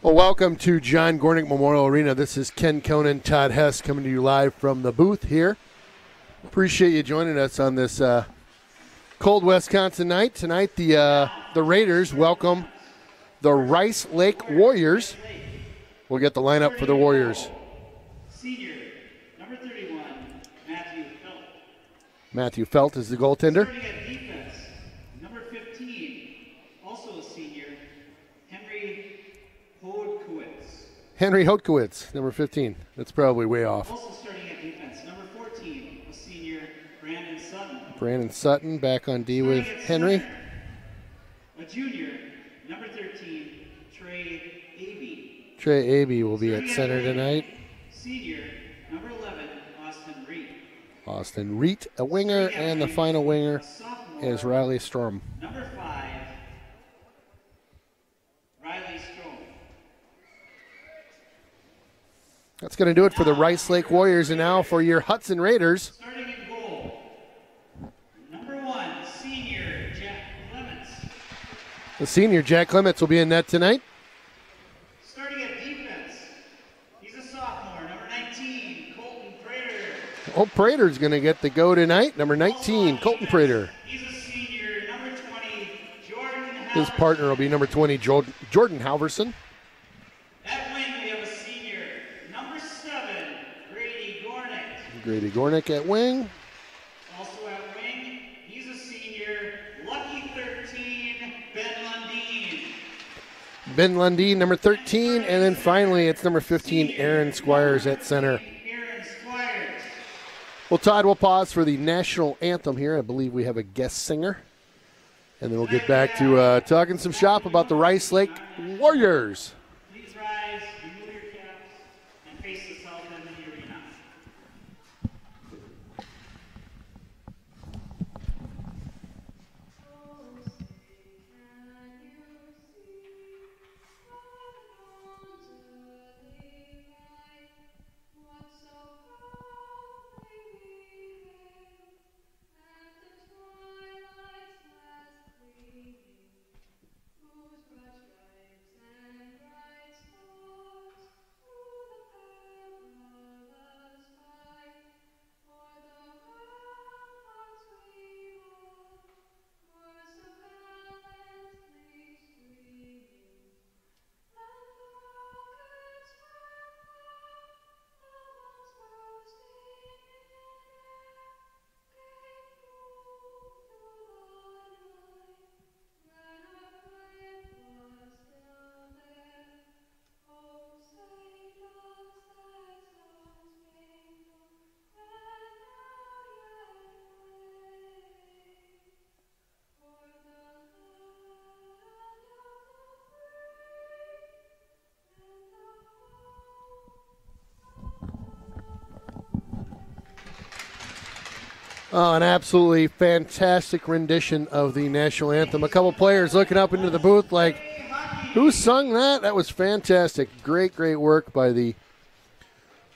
Well, welcome to John Gornick Memorial Arena. This is Ken Conan, Todd Hess coming to you live from the booth here. Appreciate you joining us on this cold Wisconsin night. Tonight, the Raiders welcome the Rice Lake Warriors. We'll get the lineup for the Warriors. Senior, number 31, Matthew Felt. Matthew Felt is the goaltender. Starting at defense, number 15, also a senior, Henry Hodkowitz. Henry Hodkowitz, number 15. That's probably way off. Also starting at defense, number 14, a senior, Brandon Sutton. Brandon Sutton back on D with Henry. Center, a junior, number 13, Trey Abey. Trey Abey will be at center tonight. Senior, number 11, Austin Reed. Austin Reed, a winger, and the final winger is Riley Strom. Number 5, Riley Strom. That's going to do it for the Rice Lake Warriors. And now for your Hudson Raiders. Starting in goal, number 1, senior Jack Clements. The senior Jack Clements will be in net tonight. Starting at defense, he's a sophomore, number 19, Colton Prater. Oh, Prater's going to get the go tonight. Number 19, Colton Prater. He's a senior, number 20, Jordan Halverson. His partner will be number 20, Jordan Halverson. At wing, we have a senior, number 7, Grady Gornick. Grady Gornick at wing. Also at wing, he's a senior, lucky 13, Ben Lundeen. Ben Lundeen, number 13. And then finally, it's number 15, Aaron Squires at center. Aaron Squires. Well, Todd, we'll pause for the national anthem here. I believe we have a guest singer. And then we'll get back to talking some shop about the Rice Lake Warriors. Please rise, remove your caps, and face the south end of the arena. Oh, an absolutely fantastic rendition of the national anthem. A couple players looking up into the booth like, who sung that? That was fantastic. Great, great work by a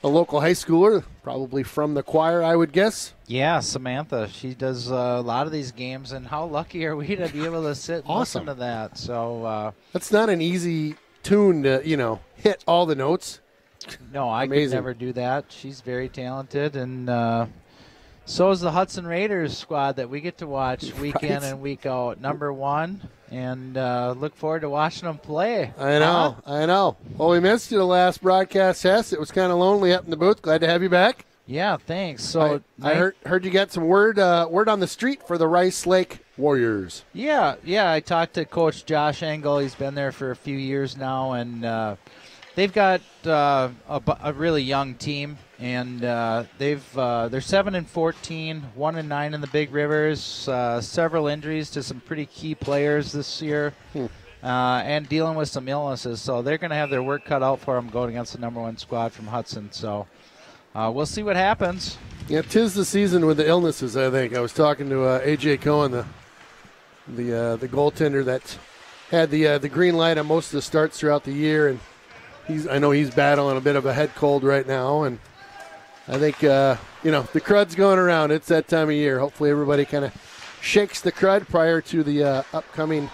local high schooler, probably from the choir, I would guess. Yeah, Samantha. She does a lot of these games, and how lucky are we to be able to sit and listen to that? So that's not an easy tune to, hit all the notes. No, I could never do that. She's very talented, and so is the Hudson Raiders squad that we get to watch week in and week out. Number 1, and look forward to watching them play. I know. Well, we missed you the last broadcast, Hess. It was kind of lonely up in the booth. Glad to have you back. Yeah, thanks. So I heard you got some word on the street for the Rice Lake Warriors. Yeah. I talked to Coach Josh Engel. He's been there for a few years now, and they've got a really young team, and they're 7-14, 1-9 in the Big Rivers. Several injuries to some pretty key players this year, and dealing with some illnesses. So they're going to have their work cut out for them going against the number 1 squad from Hudson. So we'll see what happens. Yeah, 'tis the season with the illnesses. I think I was talking to AJ Cohen, the goaltender that had the green light on most of the starts throughout the year, and I know he's battling a bit of a head cold right now, and I think the crud's going around. It's that time of year. Hopefully everybody kind of shakes the crud prior to the upcoming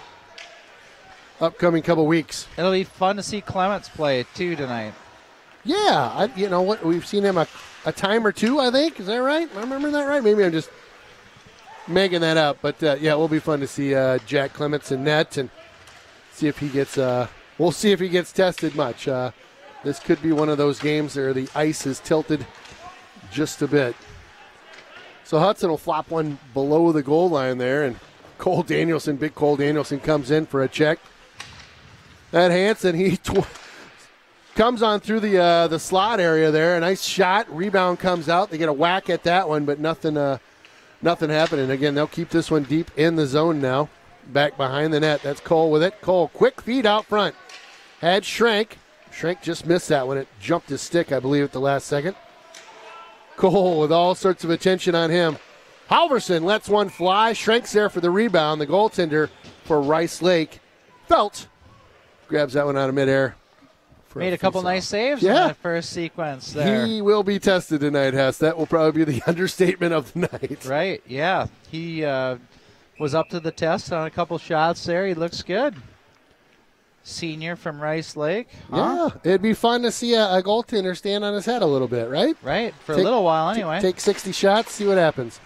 upcoming couple weeks. It'll be fun to see Clements play too tonight. Yeah, you know what? We've seen him a time or two, I think. Is that right? I remember that right? Maybe I'm just making that up. But, yeah, it will be fun to see Jack Clements in net and see if he gets we'll see if he gets tested much. This could be one of those games where the ice is tilted just a bit. So Hudson will flop one below the goal line there, and big Cole Danielson comes in for a check. That Hansen, he comes on through the slot area there. A nice shot. Rebound comes out. They get a whack at that one, but nothing happening. Again, they'll keep this one deep in the zone now. Back behind the net. That's Cole with it. Cole, quick feed out front. Had Schrank. Schrank just missed that one. It jumped his stick, I believe, at the last second. Cole with all sorts of attention on him. Halverson lets one fly. Schrank's there for the rebound. The goaltender for Rice Lake. Felt grabs that one out of midair. Made a couple nice saves in that first sequence there. He will be tested tonight, Hess. That will probably be the understatement of the night. Right, yeah. He was up to the test on a couple shots there. He looks good. Senior from Rice Lake. Huh? Yeah, it'd be fun to see a goaltender stand on his head a little bit, right? Right, for a little while anyway. Take 60 shots, see what happens.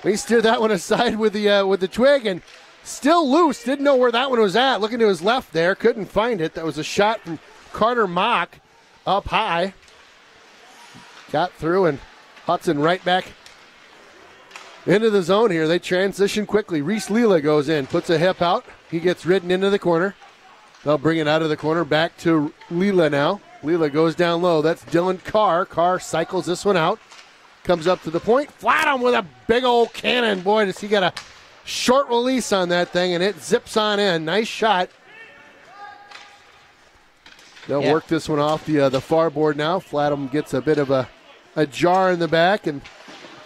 We steered that one aside with the twig, and still loose. Didn't know where that one was at. Looking to his left there, couldn't find it. That was a shot from Carter Mock up high. Got through, and Hudson right back into the zone here. They transition quickly. Reese Leela goes in, puts a hip out. He gets ridden into the corner. They'll bring it out of the corner back to Leela now. Leela goes down low. That's Dylan Carr. Carr cycles this one out. Comes up to the point. Flat him with a big old cannon. Boy, does he got a short release on that thing, and it zips on in. Nice shot. They'll work this one off the far board now. Flatham gets a bit of a jar in the back, and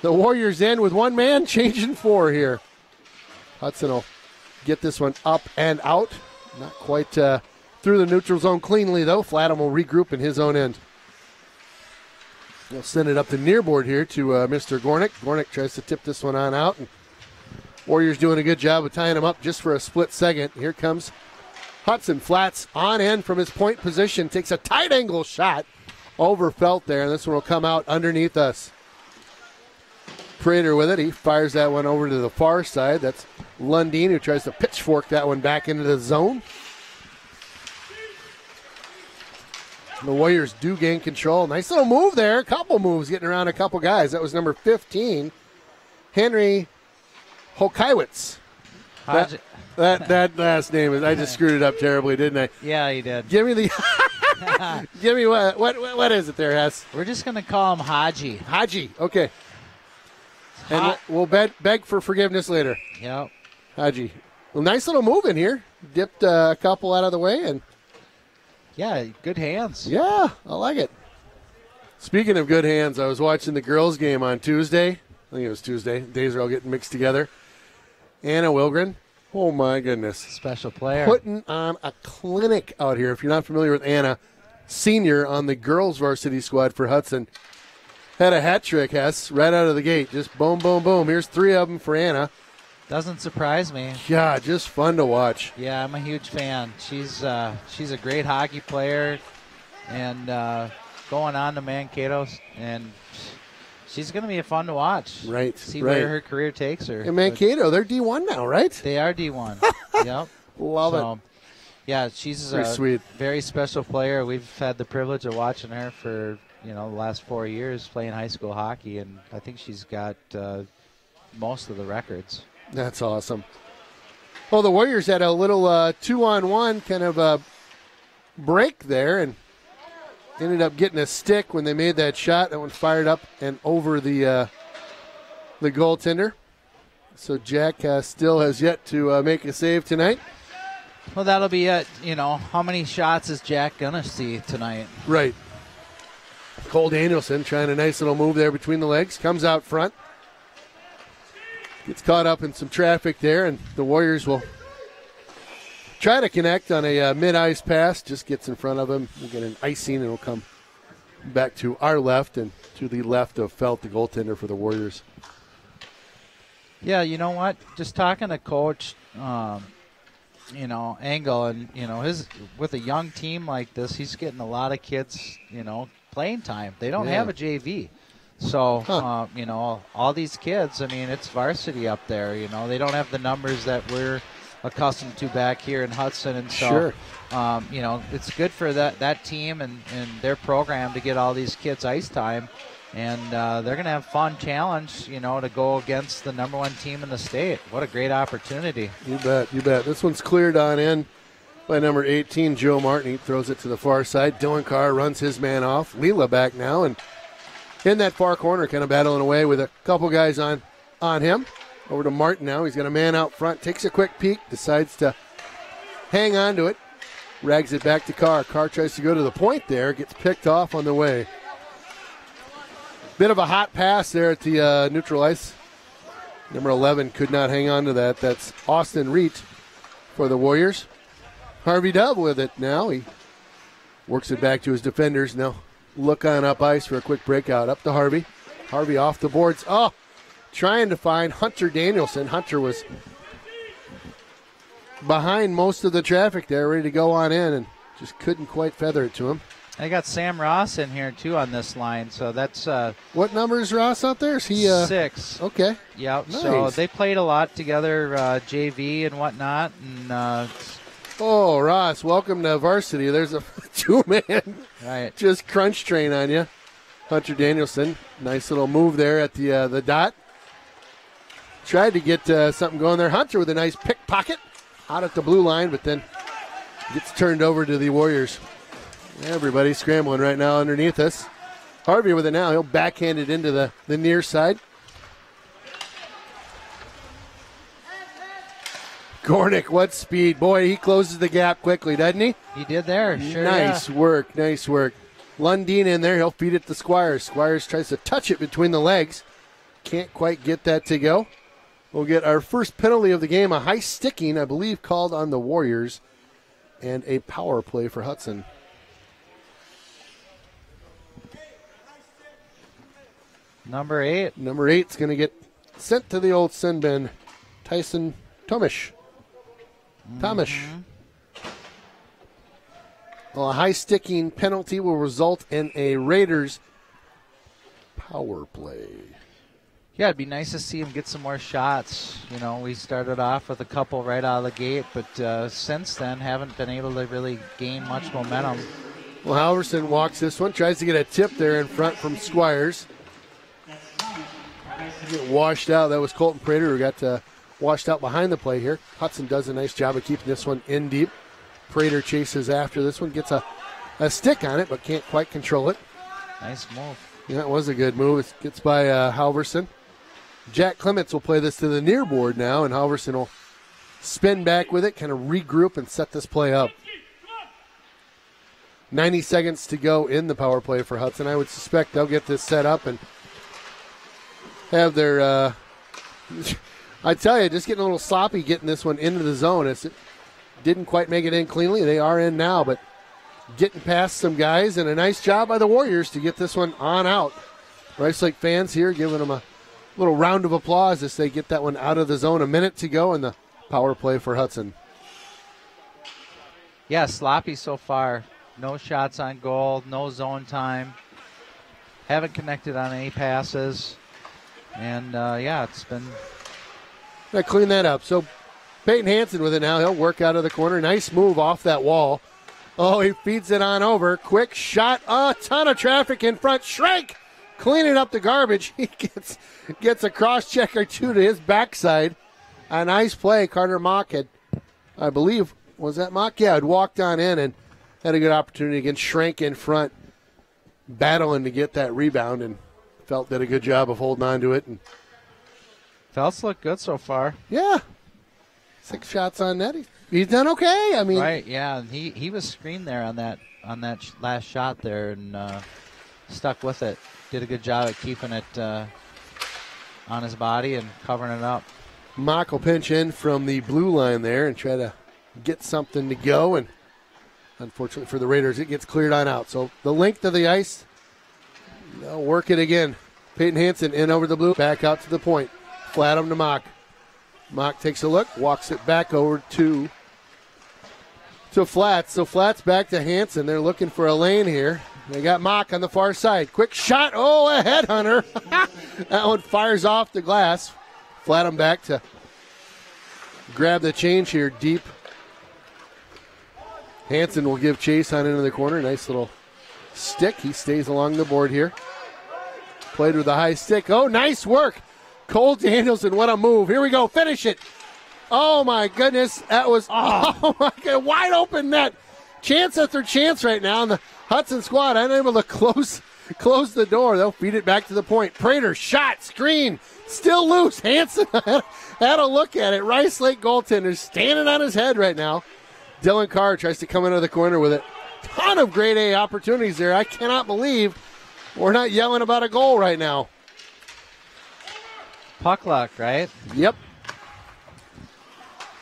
the Warriors in with one man changing four here. Hudson will get this one up and out. Not quite through the neutral zone cleanly, though. Flatham will regroup in his own end. They'll send it up the near board here to Mr. Gornick. Gornick tries to tip this one on out. And Warriors doing a good job of tying him up just for a split second. Here comes Hudson. Flats on end from his point position. Takes a tight angle shot over Felt there. And this one will come out underneath us. Prater with it. He fires that one over to the far side. That's Lundeen who tries to pitchfork that one back into the zone. The Warriors do gain control. Nice little move there. A couple moves getting around a couple guys. That was number 15, Henry Hokaiwitz. That last name is. I just screwed it up terribly, didn't I? Yeah, you did. Give me the. Give me what is it there, Hess? We're just gonna call him Haji. Haji. Okay. And we'll beg for forgiveness later. Yep. Haji. Well, nice little move in here. Dipped a couple out of the way and. Yeah, good hands. Yeah, I like it. Speaking of good hands, I was watching the girls' game on Tuesday. I think it was Tuesday. Days are all getting mixed together. Anna Wilgren. Oh, my goodness. Special player. Putting on a clinic out here. If you're not familiar with Anna, senior on the girls' varsity squad for Hudson. Had a hat trick, Hess, right out of the gate. Just boom, boom, boom. Here's 3 of them for Anna. Doesn't surprise me. Yeah, just fun to watch. Yeah, I'm a huge fan. She's a great hockey player, and going on to Mankato, and she's going to be fun to watch. Right. See where her career takes her. In Mankato, they're D1 now, right? They are D1. Yep. Love it. Yeah, she's pretty sweet. Very special player. We've had the privilege of watching her for the last 4 years playing high school hockey, and I think she's got most of the records. That's awesome. Well, the Warriors had a little 2-on-1 kind of a break there and ended up getting a stick when they made that shot. That one fired up and over the goaltender. So Jack still has yet to make a save tonight. Well, that'll be it. How many shots is Jack going to see tonight? Right. Cole Danielson trying a nice little move there between the legs. Comes out front. Gets caught up in some traffic there, and the Warriors will try to connect on a mid-ice pass. Just gets in front of him. We'll get an icing, and it'll come back to our left and to the left of Felt, the goaltender for the Warriors. Yeah, you know what? Just talking to Coach, Angle, and his with a young team like this, he's getting a lot of kids, playing time. They don't have a JV, so all these kids. I mean, it's varsity up there. They don't have the numbers that we're accustomed to back here in Hudson, and so it's good for that team and their program to get all these kids ice time. And they're going to have fun challenge, to go against the number one team in the state. What a great opportunity. You bet. This one's cleared on in by number 18, Joe Martin. He throws it to the far side. Dylan Carr runs his man off. Leela back now, and in that far corner, kind of battling away with a couple guys on him. Over to Martin now. He's got a man out front. Takes a quick peek. Decides to hang on to it. Rags it back to Carr. Carr tries to go to the point there. Gets picked off on the way. Bit of a hot pass there at the neutral ice. Number 11 could not hang on to that. That's Austin Reet for the Warriors. Harvey Dove with it now. He works it back to his defenders. Now look on up ice for a quick breakout. Up to Harvey. Harvey off the boards. Oh, trying to find Hunter Danielson. Hunter was behind most of the traffic there, ready to go on in, and just couldn't quite feather it to him. I got Sam Ross in here, too, on this line, so that's... what number is Ross out there? Is he... 6. Okay. Yeah, nice. So they played a lot together, JV and whatnot, and... oh, Ross, welcome to varsity. There's a two-man just crunch train on you. Hunter Danielson, nice little move there at the dot. Tried to get something going there. Hunter with a nice pickpocket out at the blue line, but then gets turned over to the Warriors. Everybody's scrambling right now underneath us. Harvey with it now. He'll backhand it into the near side. Gornick, what speed. Boy, he closes the gap quickly, doesn't he? He did there. Sure. Nice work. Lundeen in there. He'll feed it to Squires. Squires tries to touch it between the legs. Can't quite get that to go. We'll get our first penalty of the game, a high sticking, I believe, called on the Warriors, and a power play for Hudson. Number 8. Number 8's going to get sent to the old sin bin. Tyson Tomish. Well, a high sticking penalty will result in a Raiders power play. Yeah, it'd be nice to see him get some more shots. We started off with a couple right out of the gate, but since then haven't been able to really gain much momentum. Well, Halverson walks this one, tries to get a tip there in front from Squires. Get washed out. That was Colton Prater who got washed out behind the play here. Hudson does a nice job of keeping this one in deep. Prater chases after this one, gets a stick on it, but can't quite control it. Nice move. Yeah, it was a good move. It gets by Halverson. Jack Clements will play this to the near board now, and Halverson will spin back with it, kind of regroup and set this play up. 90 seconds to go in the power play for Hudson. I would suspect they'll get this set up and have their, I tell you, just getting a little sloppy getting this one into the zone. It didn't quite make it in cleanly. They are in now, but getting past some guys, and a nice job by the Warriors to get this one on out. Rice Lake fans here giving them a little round of applause as they get that one out of the zone. A minute to go in the power play for Hudson. Yeah, sloppy so far. No shots on goal, no zone time. Haven't connected on any passes. And, it's been... Gotta clean that up. So Peyton Hansen with it now. He'll work out of the corner. Nice move off that wall. Oh, he feeds it on over. Quick shot. A ton of traffic in front. Schrank cleaning up the garbage. He gets a cross-check or two to his backside. A nice play. Carter Mock had, I believe, was that Mock? Yeah, had walked on in and had a good opportunity against Schrank in front, battling to get that rebound, and Felt did a good job of holding on to it. And Felt's look good so far. Yeah. 6 shots on net. He's done okay. I mean, right, yeah. He was screened there on that last shot there and stuck with it. Did a good job at keeping it on his body and covering it up. Mock will pinch in from the blue line there and try to get something to go. And unfortunately for the Raiders, it gets cleared on out. So the length of the ice, they'll work it again. Peyton Hansen in over the blue, back out to the point. Flat him to Mock. Mock takes a look, walks it back over to to Flats. So Flats back to Hanson. They're looking for a lane here. They got Mock on the far side. Quick shot. Oh, a headhunter. That one fires off the glass. Flat him back to grab the change here deep. Hanson will give chase on into the corner. Nice little stick. He stays along the board here. Played with a high stick. Oh, nice work. Cole Danielson, what a move. Here we go. Finish it. Oh, my goodness. That was, oh my God, wide open net. Chance after chance right now. And the Hudson squad unable to close the door. They'll feed it back to the point. Prater, shot, screen, still loose. Hanson had a look at it. Rice Lake goaltender standing on his head right now. Dylan Carr tries to come into the corner with it. Ton of grade A opportunities there. I cannot believe we're not yelling about a goal right now. Puck luck, right? Yep.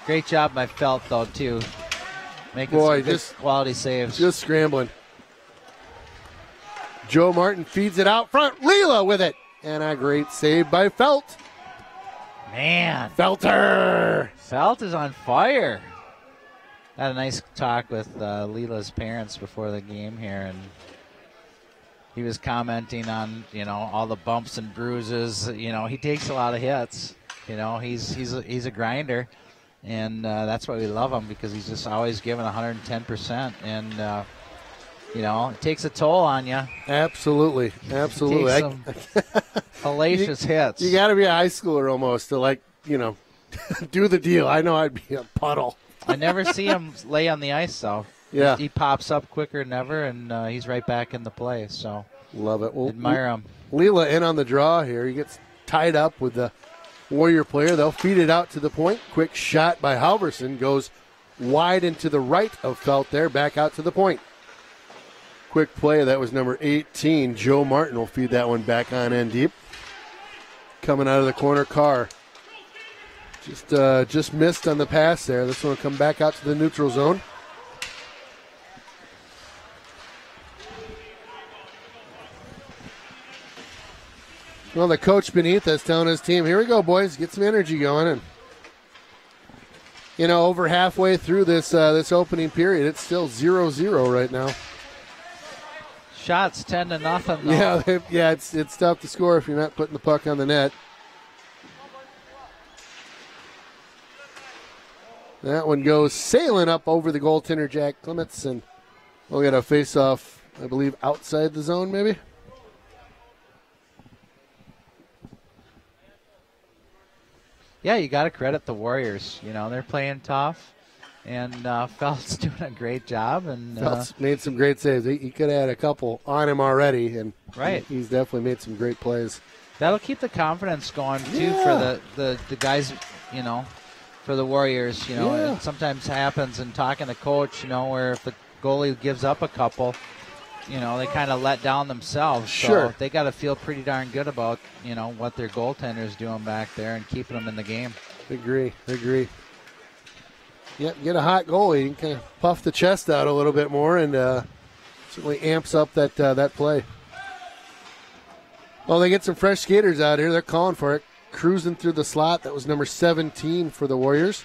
Great job by Felt, though, too. Making Boy, some good just quality saves. Just scrambling. Joe Martin feeds it out front. Leela with it. And a great save by Felt. Man. Felter. Felt is on fire. Had a nice talk with Leela's parents before the game here, and he was commenting on, all the bumps and bruises. He takes a lot of hits. He's a grinder, and that's why we love him, because he's just always giving 110%, and it takes a toll on you. Absolutely. Takes some hellacious hits. You got to be a high schooler almost to do the deal. I know I'd be a puddle. I never see him lay on the ice, though. Yeah. He pops up quicker than ever, and he's right back in the play. So love it. Well, admire him. Leela in on the draw here. He gets tied up with the Warrior player. They'll feed it out to the point. Quick shot by Halverson goes wide into the right of Felt there. Back out to the point. Quick play. That was number 18. Joe Martin will feed that one back on in deep. Coming out of the corner, Carr. Just missed on the pass there. This one will come back out to the neutral zone. Well, the coach beneath us telling his team, here we go, boys, get some energy going. And, over halfway through this opening period, it's still 0-0 right now. Shots 10-0. Though. Yeah, it's tough to score if you're not putting the puck on the net. That one goes sailing up over the goaltender, Jack Clements, and we'll get a face-off, I believe, outside the zone, maybe. Yeah, you got to credit the Warriors. They're playing tough, and Felt's doing a great job. And Felt's made some great saves. He could have had a couple on him already, and right. He's definitely made some great plays. That'll keep the confidence going, too, for the guys, for the Warriors. It sometimes happens in talking to coach, where if the goalie gives up a couple, they kind of let down themselves. Sure. So they got to feel pretty darn good about, what their goaltender's doing back there and keeping them in the game. Agree. Yeah, get a hot goalie. You can kind of puff the chest out a little bit more, and certainly amps up that play. Well, they get some fresh skaters out here. They're calling for it. Cruising through the slot. That was number 17 for the Warriors.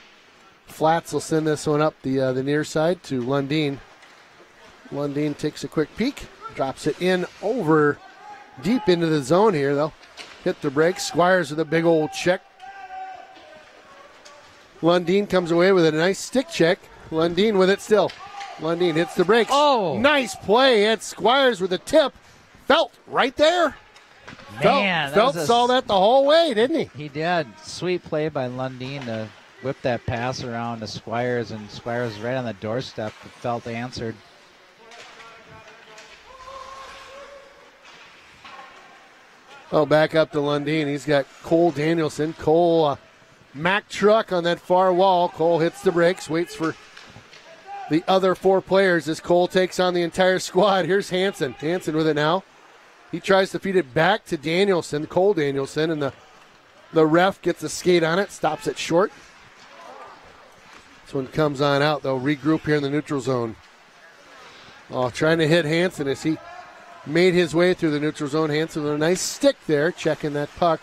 Flats will send this one up the near side to Lundeen. Lundeen takes a quick peek, drops it in over deep into the zone here. They'll hit the brakes. Squires with a big old check. Lundeen comes away with a nice stick check. Lundeen with it still. Lundeen hits the brakes. Oh! Nice play. Ed Squires with a tip. Felt right there. Man, Felt saw that the whole way, didn't he? He did. Sweet play by Lundeen to whip that pass around to Squires, and Squires was right on the doorstep. Felt answered. Oh, back up to Lundeen. He's got Cole Danielson. Cole, Mack truck on that far wall. Cole hits the brakes, waits for the other four players as Cole takes on the entire squad. Here's Hanson. Hanson with it now. He tries to feed it back to Danielson, Cole Danielson, and the ref gets a skate on it, stops it short. This one comes on out. They'll regroup here in the neutral zone. Oh, trying to hit Hanson as he made his way through the neutral zone. Hanson with a nice stick there, checking that puck.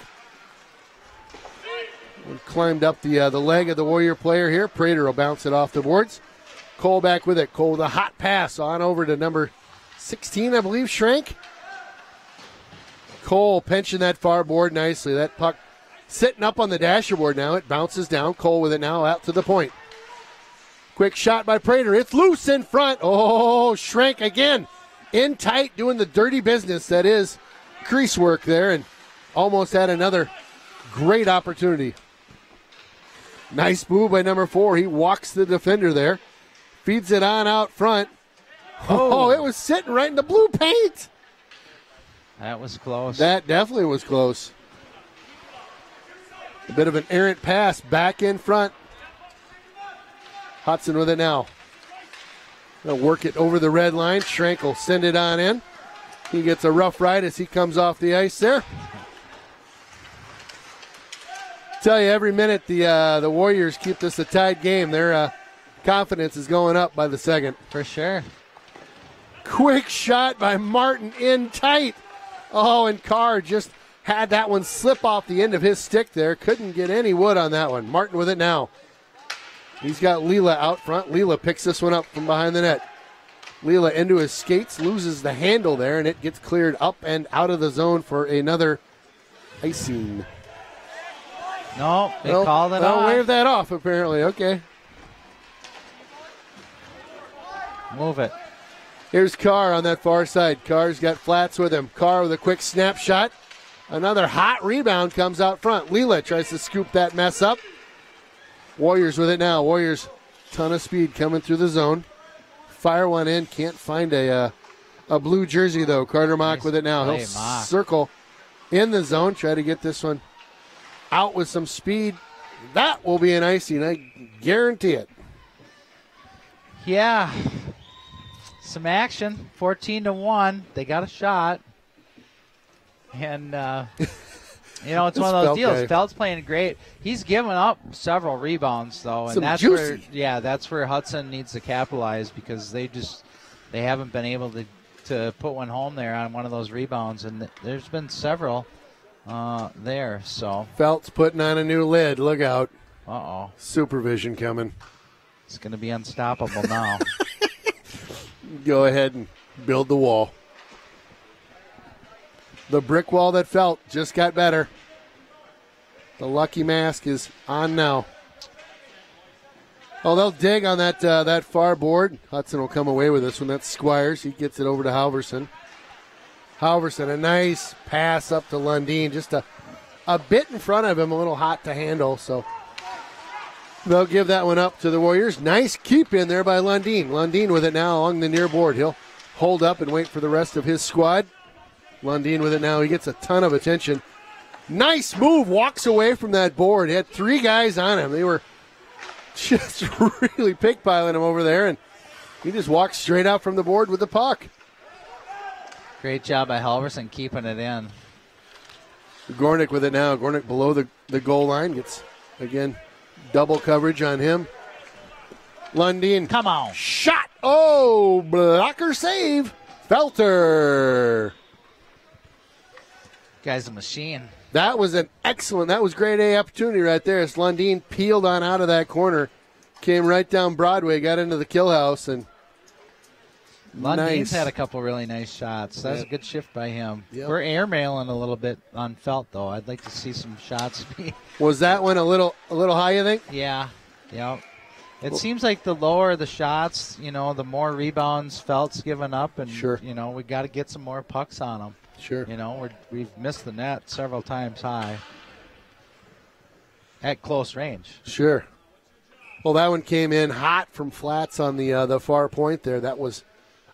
And climbed up the leg of the Warrior player here. Prater will bounce it off the boards. Cole back with it. Cole with a hot pass on over to number 16, I believe, Schrank. Cole pinching that far board nicely. That puck sitting up on the dasherboard now. It bounces down. Cole with it now out to the point. Quick shot by Prater. It's loose in front. Oh, Schrank again. In tight, doing the dirty business that is crease work there, and almost had another great opportunity. Nice move by number 4. He walks the defender there. Feeds it on out front. Oh, it was sitting right in the blue paint. That was close. That definitely was close. A bit of an errant pass back in front. Hudson with it now. They'll work it over the red line. Schrank will send it on in. He gets a rough ride as he comes off the ice there. Tell you, every minute the Warriors keep this a tied game. Their confidence is going up by the second. For sure. Quick shot by Martin in tight. Oh, and Carr just had that one slip off the end of his stick there. Couldn't get any wood on that one. Martin with it now. He's got Leela out front. Leela picks this one up from behind the net. Leela into his skates, loses the handle there, and it gets cleared up and out of the zone for another icing. No, they called it off. They'll wave that off, apparently. Okay. Move it. Here's Carr on that far side. Carr's got Flats with him. Carr with a quick snapshot. Another hot rebound comes out front. Leela tries to scoop that mess up. Warriors with it now. Warriors, ton of speed coming through the zone. Fire one in. Can't find a blue jersey, though. Carter Mock Nice with it now. play, He'll Mock. circle in the zone. Try to get this one out with some speed. That will be an icing. I guarantee it. Yeah. Some action. 14-1. They got a shot. And, you know, it's one of those deals. Felt's playing great. He's given up several rebounds, though. And Some that's juicy. that's where Hudson needs to capitalize, because they haven't been able to put one home there on one of those rebounds. And there's been several there. So Felt's putting on a new lid. Look out. Uh-oh. Supervision coming. It's going to be unstoppable now. Go ahead and build the wall. The brick wall that Felt just got better. The lucky mask is on now. Oh, they'll dig on that far board. Hudson will come away with this one. That's Squires. He gets it over to Halverson. Halverson, a nice pass up to Lundeen. Just a bit in front of him, a little hot to handle. So they'll give that one up to the Warriors. Nice keep in there by Lundeen. Lundeen with it now along the near board. He'll hold up and wait for the rest of his squad. Lundeen with it now. He gets a ton of attention. Nice move. Walks away from that board. He had 3 guys on him. They were just really pickpiling him over there, and he just walks straight out from the board with the puck. Great job by Halverson keeping it in. Gornick with it now. Gornick below the goal line. Gets, again, double coverage on him. Lundeen. Come on. Shot. Oh, blocker save. Felter. Guy's a machine. That was that was grade A opportunity right there. As Lundeen peeled on out of that corner, came right down Broadway, got into the kill house, and Lundeen's had a couple really nice shots. That was a good shift by him. Yep. We're airmailing a little bit on Felt, though. I'd like to see some shots. Was that one a little high, you think? Yeah. It seems like the lower the shots, the more rebounds Felt's giving up, and Sure. We got to get some more pucks on them. Sure. We've missed the net several times high at close range. Sure. Well, that one came in hot from Flats on the far point there. That was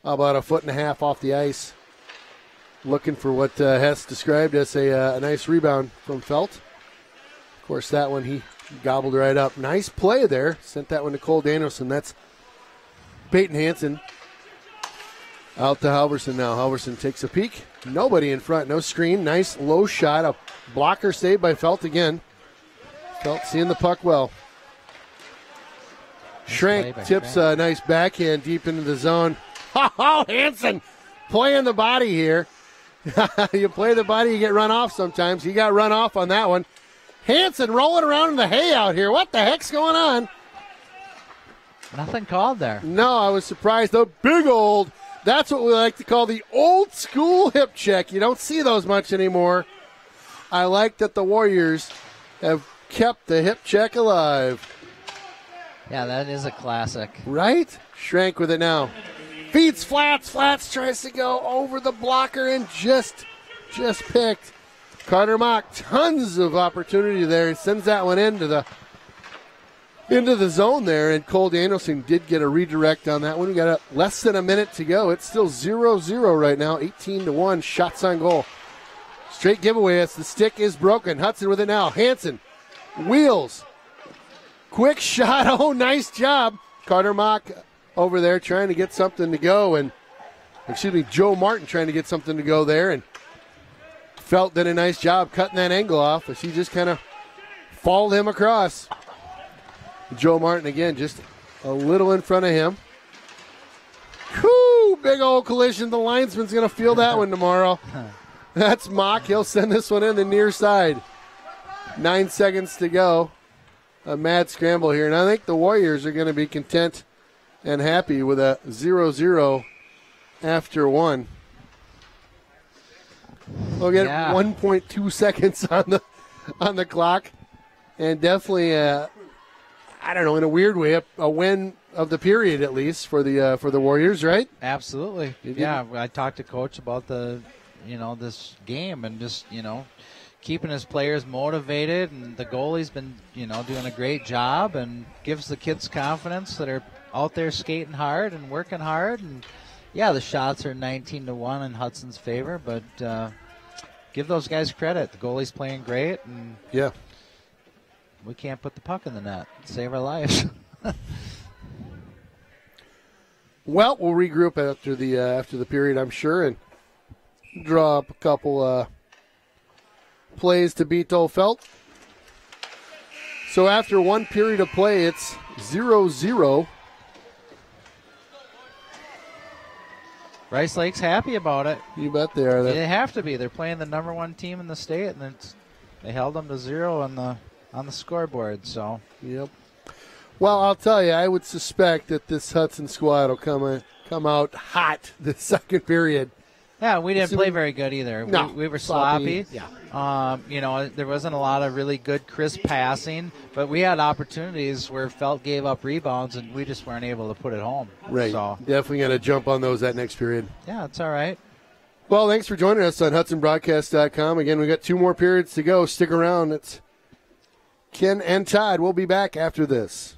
about 1.5 feet off the ice. Looking for what Hess described as a nice rebound from Felt. Of course, that one he gobbled right up. Nice play there. Sent that one to Cole Danielson. That's Peyton Hansen. Out to Halverson now. Halverson takes a peek. Nobody in front. No screen. Nice low shot. A blocker saved by Felt again. Felt seeing the puck well. Schrank tips a nice backhand deep into the zone. Oh, Hansen playing the body here. You play the body, you get run off sometimes. He got run off on that one. Hansen rolling around in the hay out here. What the heck's going on? Nothing called there. No, I was surprised, though. Big old, that's what we like to call the old school hip check. You don't see those much anymore. I like that the Warriors have kept the hip check alive. Yeah, that is a classic. Right? Schrank with it now. Feeds Flats. Flats tries to go over the blocker and just picked. Carter Mock, tons of opportunity there. He sends that one into the zone there, and Cole Danielson did get a redirect on that one. We got less than a minute to go. It's still 0-0 right now, 18-1, shots on goal. Straight giveaway as the stick is broken. Hudson with it now. Hansen wheels. Quick shot. Oh, nice job. Carter Mock over there trying to get something to go. And, Joe Martin trying to get something to go there. And Felt did a nice job cutting that angle off as he just kind of followed him across. Joe Martin, again, just a little in front of him. Whoo! Big old collision. The linesman's going to feel that one tomorrow. That's Mock. He'll send this one in the near side. 9 seconds to go. A mad scramble here. And I think the Warriors are going to be content and happy with a 0-0 after one. We'll get 1.2 seconds on the clock. And definitely, I don't know, in a weird way, a win of the period at least for the Warriors, right? Absolutely. Yeah, I talked to Coach about this game and just, keeping his players motivated, and the goalie's been, doing a great job and gives the kids confidence that are out there skating hard and working hard. And yeah, the shots are 19-1 in Hudson's favor, but give those guys credit. The goalie's playing great, and yeah, we can't put the puck in the net. Save our lives. Well, we'll regroup after the period, I'm sure, and draw up a couple plays to beat Felt. So after one period of play, it's 0-0. Rice Lake's happy about it. You bet they are. They have to be. They're playing the number one team in the state, and they held them to 0 on the scoreboard. So. Yep. Well, I'll tell you, I would suspect that this Hudson squad will come out hot this second period. Yeah, we didn't play very good either. No, we were sloppy. Yeah. There wasn't a lot of really good, crisp passing, but we had opportunities where Felt gave up rebounds, and we just weren't able to put it home. Right. So. Definitely going to jump on those that next period. Yeah, it's all right. Well, thanks for joining us on HudsonBroadcast.com. Again, we got 2 more periods to go. Stick around. It's Ken and Todd. We'll be back after this.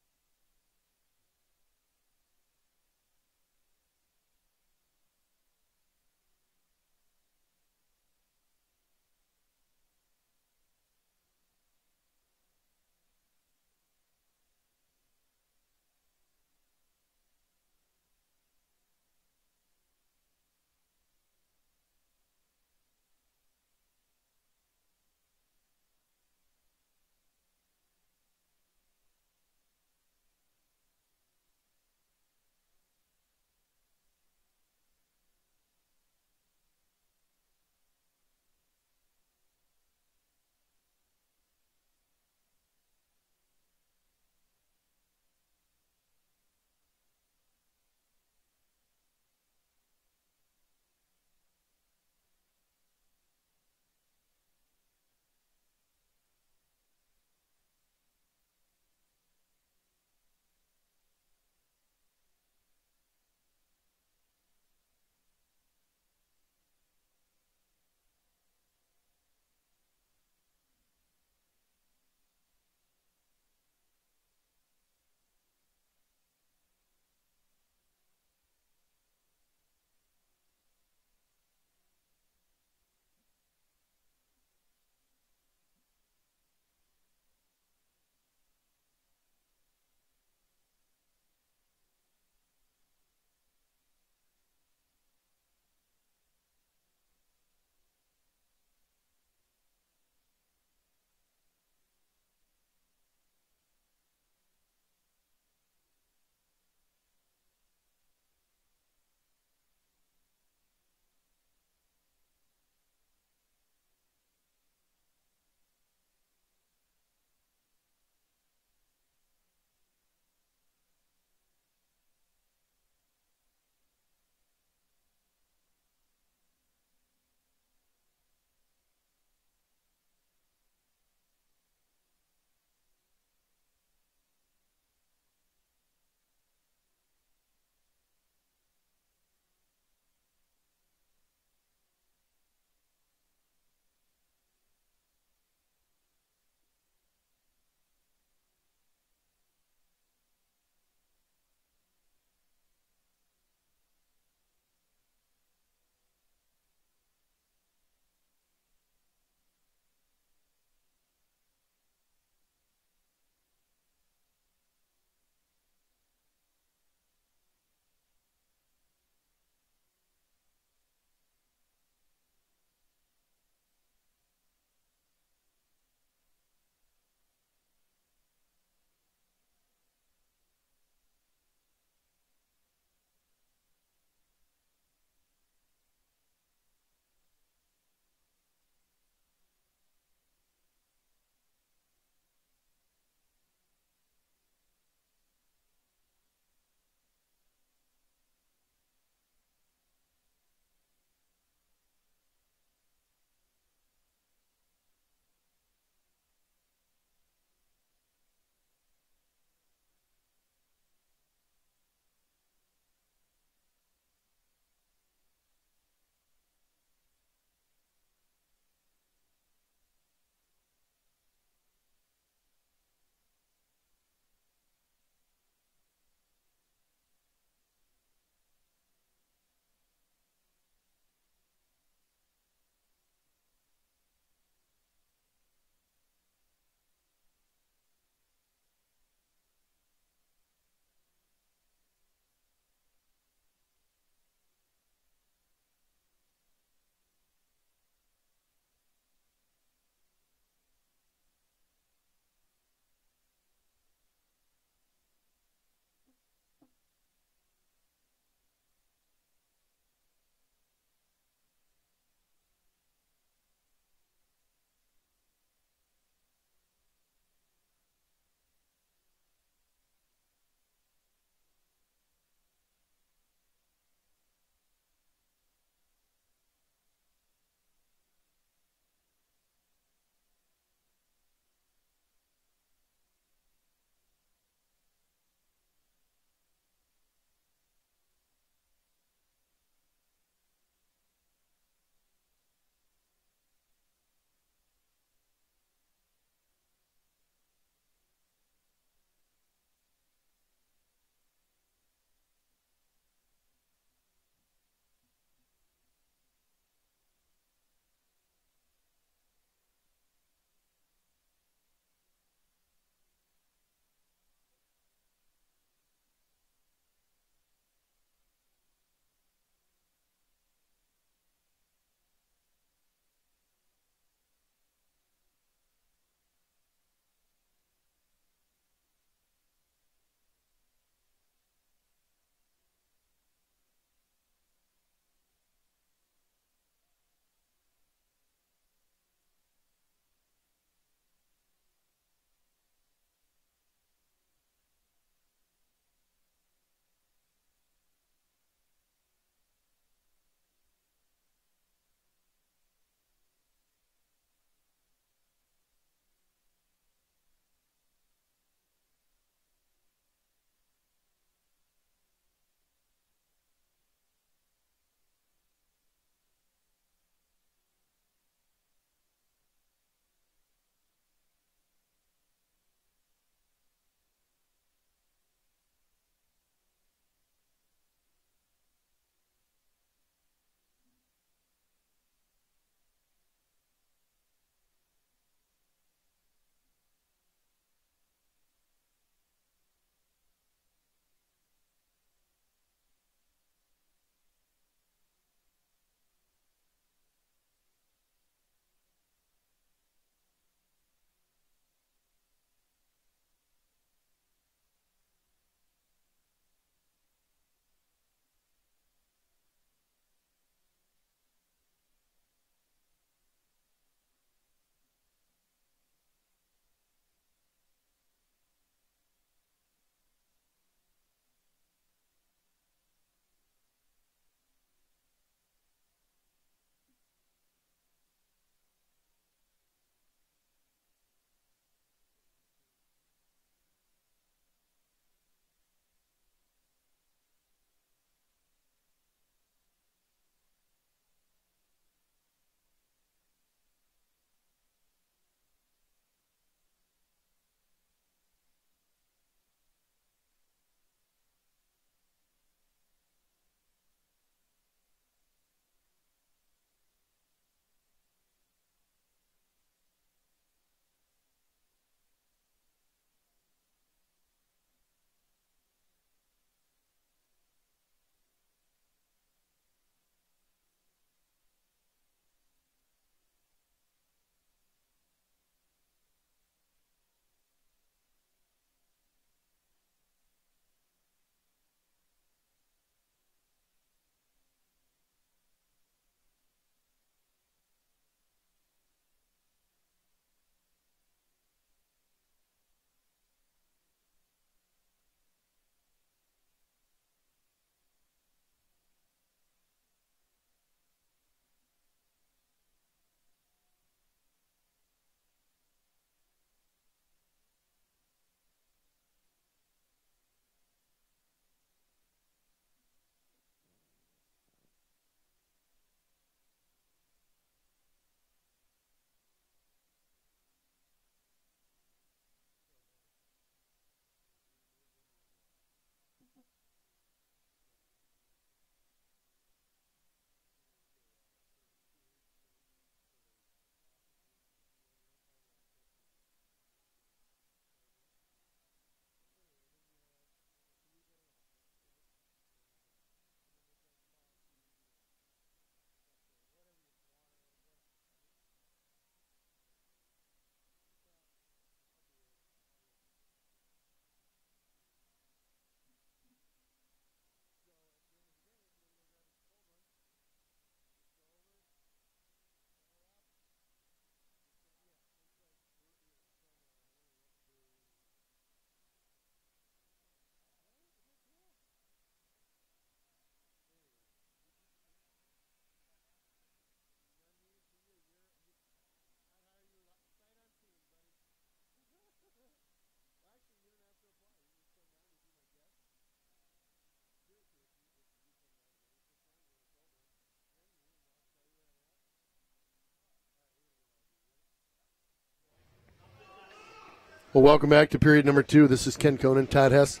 Well, welcome back to period number 2. This is Ken Conan, Todd Hess,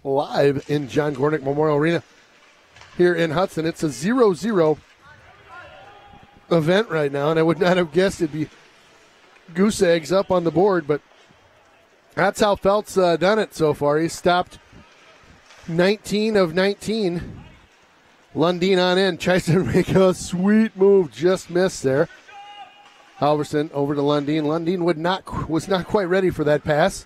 live in John Gornick Memorial Arena here in Hudson. It's a 0-0 event right now, and I would not have guessed it'd be goose eggs up on the board, but that's how Felt's done it so far. He's stopped 19 of 19. Lundin on in, tries to make a sweet move, just missed there. Halverson over to Lundin. Lundin was not quite ready for that pass.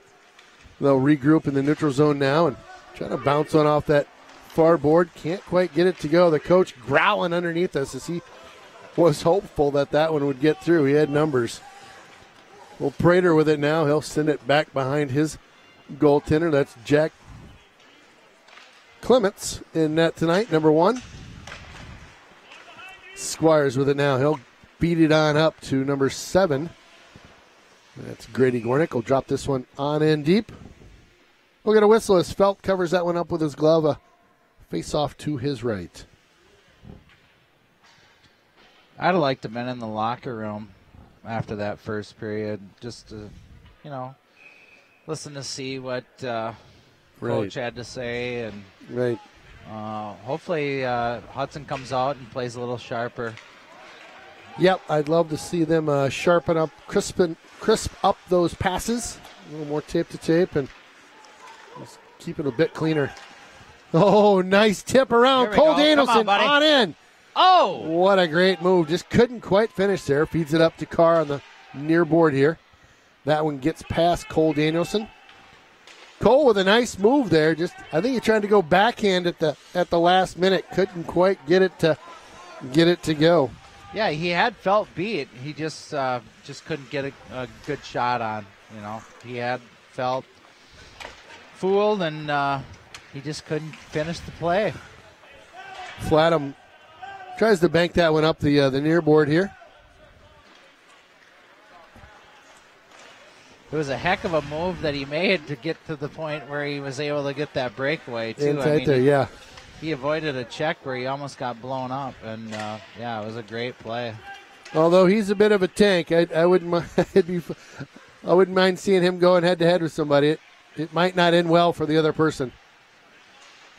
They'll regroup in the neutral zone now and try to bounce one off that far board. Can't quite get it to go. The coach growling underneath us as he was hopeful that that one would get through. He had numbers. Well, Prater with it now. He'll send it back behind his goaltender. That's Jack Clements in net tonight, number 1. Squires with it now. He'll beat it on up to number 7. That's Grady Gornick. Will drop this one on in deep. We'll get a whistle as Felt covers that one up with his glove. A face-off to his right. I'd have liked to have been in the locker room after that first period just to, listen to see what Coach had to say. And right. Hopefully Hudson comes out and plays a little sharper. Yep, I'd love to see them sharpen up, crisp up those passes. A little more tape to tape and just keep it a bit cleaner. Oh, nice tip around. Cole Danielson on in. Oh! What a great move. Just couldn't quite finish there. Feeds it up to Carr on the near board here. That one gets past Cole Danielson. Cole with a nice move there. I think he tried to go backhand at the last minute. Couldn't quite get it to go. Yeah, he had Felt beat. He just couldn't get a good shot on. He had Felt fooled, and he just couldn't finish the play. Flatham tries to bank that one up the near board here. It was a heck of a move that he made to get to the point where he was able to get that breakaway, too. Yeah. He avoided a check where he almost got blown up, and, it was a great play. Although he's a bit of a tank, I wouldn't mind seeing him going head-to-head with somebody. It might not end well for the other person.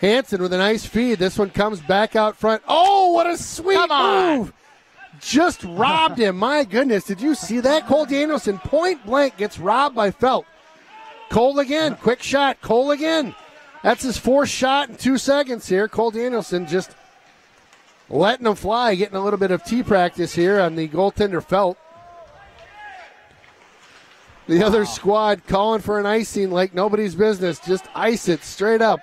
Hansen with a nice feed. This one comes back out front. Oh, what a sweet move! Just robbed him. My goodness, did you see that? Cole Danielson, point blank, gets robbed by Felt. Cole again, quick shot. Cole again. That's his 4th shot in 2 seconds here. Cole Danielson just letting him fly, getting a little bit of tee practice here on the goaltender Felt. The other squad calling for an icing like nobody's business. Just ice it straight up.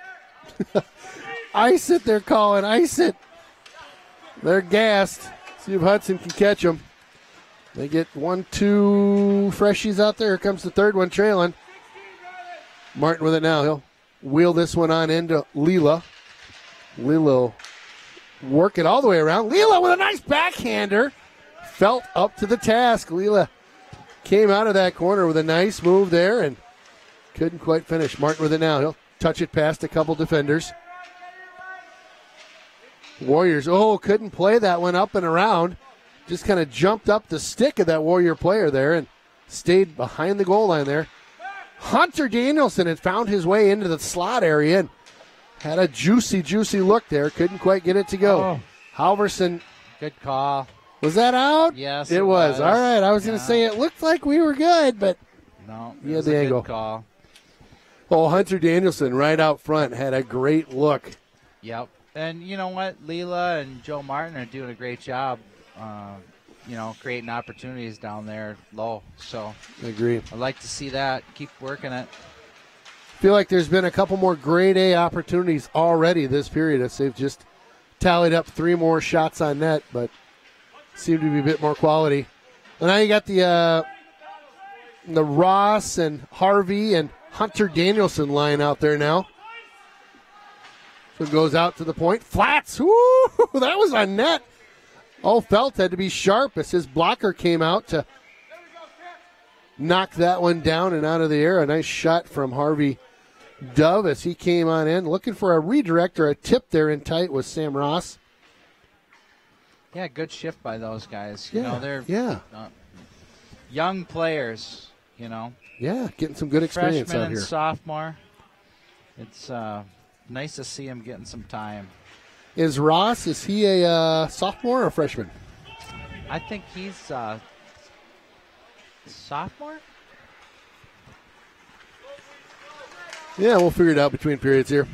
Ice it, they're calling. Ice it. They're gassed. See if Hudson can catch them. They get 1, 2 freshies out there. Here comes the third one trailing. Martin with it now. He'll wheel this one on into Lila. Lilo work it all the way around. Lila with a nice backhander. Felt up to the task. Lila came out of that corner with a nice move there and couldn't quite finish. Martin with it now. He'll touch it past a couple defenders. Warriors, couldn't play that one up and around. Just kind of jumped up the stick of that Warrior player there and stayed behind the goal line there. Hunter Danielson had found his way into the slot area and had a juicy look there. Couldn't quite get it to go. Halverson. Good call. Was that out? Yes, it was. All right, I was going to say it looked like we were good, but no, he had the angle. Good call. Oh, Hunter Danielson right out front had a great look. Yep. And you know what? Leela and Joe Martin are doing a great job, creating opportunities down there low. So I agree. I'd like to see that. Keep working it. Feel like there's been a couple more grade A opportunities already this period as they've just tallied up 3 more shots on net, but seem to be a bit more quality. And now you got the Ross and Harvey and Hunter Danielson line out there now. So it goes out to the point. Flats. Woo! That was on net. Oh, Felt had to be sharp as his blocker came out to knock that one down and out of the air. A nice shot from Harvey Dove as he came on in. Looking for a redirect or a tip there in tight was Sam Ross. Yeah, good shift by those guys. They're young players. you know. Yeah, getting some good experience Freshman out and here. sophomore. It's nice to see him getting some time. Is Ross, is he a sophomore or a freshman? I think he's sophomore. Yeah, we'll figure it out between periods here.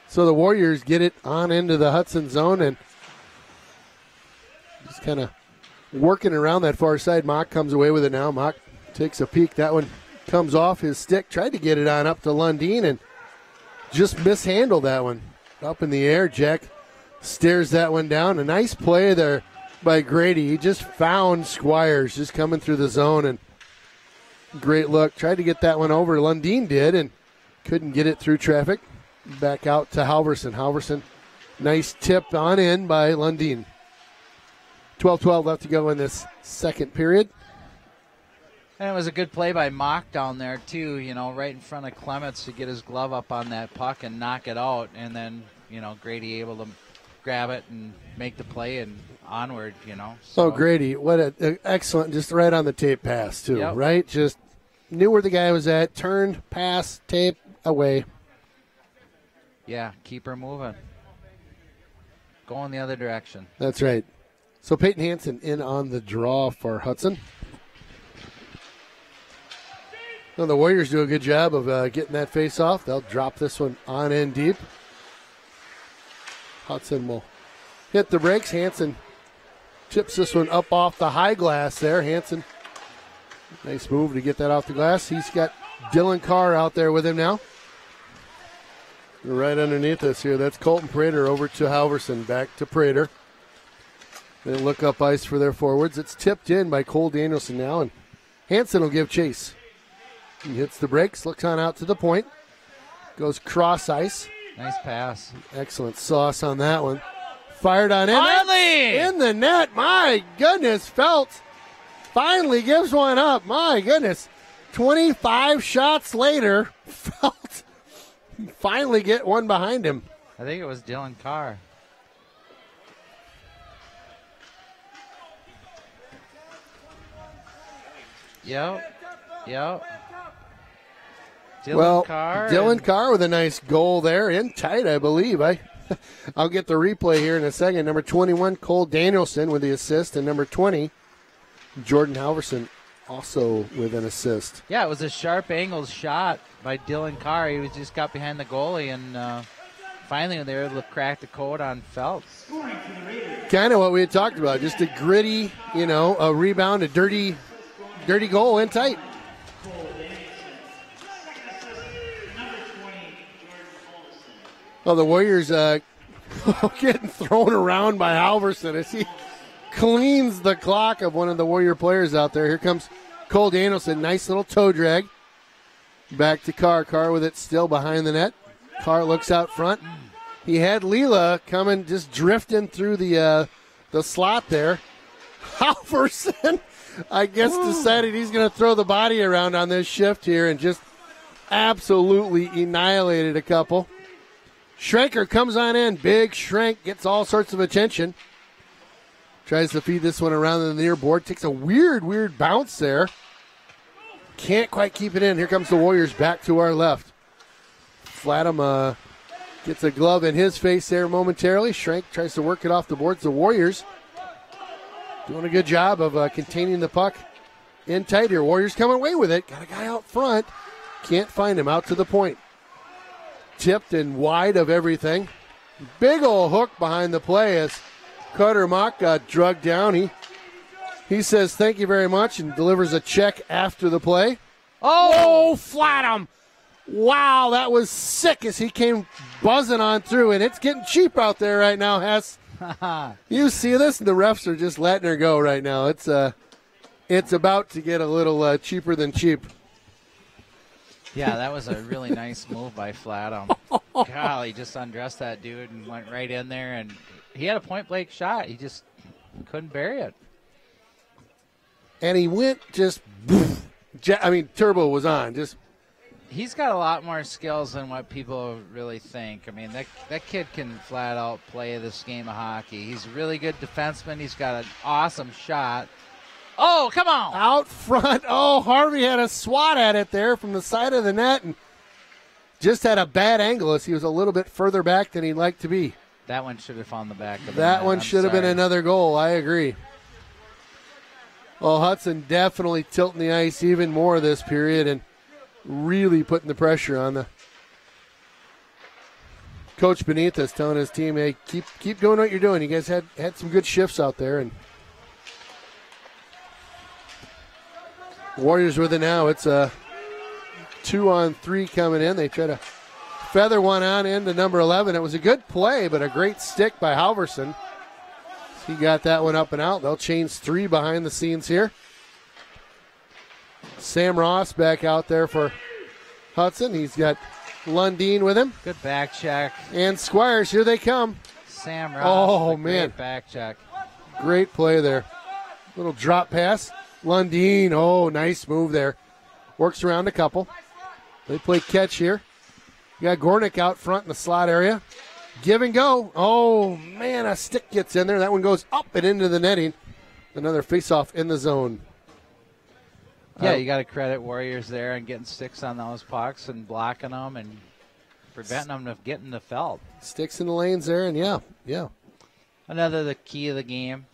So the Warriors get it on into the Hudson zone and just kind of working around that far side. Mock comes away with it now. Mock takes a peek. That one comes off his stick. Tried to get it on up to Lundeen and just mishandled that one. Up in the air, Jack stares that one down. A nice play there by Grady. He just found Squires just coming through the zone, and great look. Tried to get that one over. Lundeen did and couldn't get it through traffic. Back out to Halverson. Halverson, nice tip on in by Lundeen. 12-12 left to go in this second period. And it was a good play by Mock down there, too, you know, right in front of Clements to get his glove up on that puck and knock it out. And then, you know, Grady able to grab it and make the play and onward, you know. So. Oh, Grady, what an excellent, just right on the tape pass, too, Yep. right? Just knew where the guy was at, turned, pass, tape, away. Yeah, keep her moving. Going the other direction. That's right. So Peyton Hansen in on the draw for Hudson. Well, the Warriors do a good job of getting that face off. They'll drop this one on in deep. Hudson will hit the brakes. Hansen tips this one up off the high glass there. Hansen, nice move to get that off the glass. He's got Dylan Carr out there with him now. Right underneath us here. That's Colton Prater over to Halverson. Back to Prater. They look up ice for their forwards. It's tipped in by Cole Danielson now, and Hansen will give chase. He hits the brakes, looks on out to the point. Goes cross ice. Nice pass. Excellent sauce on that one. Fired on in. Finally! In the net. My goodness, Felt finally gives one up. My goodness. 25 shots later, Felt finally get one behind him. I think it was Dylan Carr. Yep. Dylan Carr with a nice goal there, in tight, I believe. I'll get the replay here in a second. Number 21, Cole Danielson with the assist, and number 20, Jordan Halverson also with an assist. Yeah, it was a sharp angled shot by Dylan Carr. He was just got behind the goalie, and finally they were able to crack the code on Phelps. Kind of what we had talked about, just a gritty, a rebound, a dirty goal in tight. Well, the Warriors getting thrown around by Halverson as he cleans the clock of one of the Warrior players out there. Here comes Cole Danielson. Nice little toe drag. Back to Carr. Carr with it still behind the net. Carr looks out front. He had Leela coming, just drifting through the slot there. Halverson, I guess, decided he's going to throw the body around on this shift here and just absolutely annihilated a couple. Schrenker comes on in. Big Schrenk gets all sorts of attention. Tries to feed this one around the near board. Takes a weird bounce there. Can't quite keep it in. Here comes the Warriors back to our left. Flatham gets a glove in his face there momentarily. Schrenk tries to work it off the boards. The Warriors doing a good job of containing the puck in tight here. Warriors coming away with it. Got a guy out front. Can't find him. Out to the point. Tipped and wide of everything. Big old hook behind the play as Carter Mock got drugged down. He says thank you very much and delivers a check after the play. Oh, Flatham. Wow, that was sick as he came buzzing on through, and it's getting cheap out there right now, Hess. You see this? The refs are just letting her go right now. It's about to get a little cheaper than cheap. Yeah, that was a really nice move by Flatham. Golly, just undressed that dude and went right in there, and he had a point-blank shot. He just couldn't bury it. And he went just, turbo was on. He's got a lot more skills than what people really think. I mean, that kid can flat out play this game of hockey. He's a really good defenseman. He's got an awesome shot. Oh, come on. Out front. Oh, Harvey had a swat at it there from the side of the net and just had a bad angle as he was a little bit further back than he'd like to be. That one should have found the back of the net. That one should have been another goal. I agree. Well, Hudson definitely tilting the ice even more this period and really putting the pressure on the coach beneath us, telling his team, hey, keep doing what you're doing. You guys had some good shifts out there. And Warriors with it now. It's a 2-on-3 coming in. They try to feather one on into number 11. It was a good play, but a great stick by Halverson. He got that one up and out. They'll change 3 behind the scenes here. Sam Ross back out there for Hudson. He's got Lundeen with him. Good back check. And Squires, here they come. Sam Ross. Oh, man. Great back check. Great play there. Little drop pass. Lundeen, oh, nice move there. Works around a couple. They play catch here. You got Gornick out front in the slot area. Give and go. Oh, man, a stick gets in there. That one goes up and into the netting. Another face-off in the zone. Yeah, you got to credit Warriors there and getting sticks on those pucks and blocking them and preventing them from getting the felt. Sticks in the lanes there, and yeah. Another the key of the game,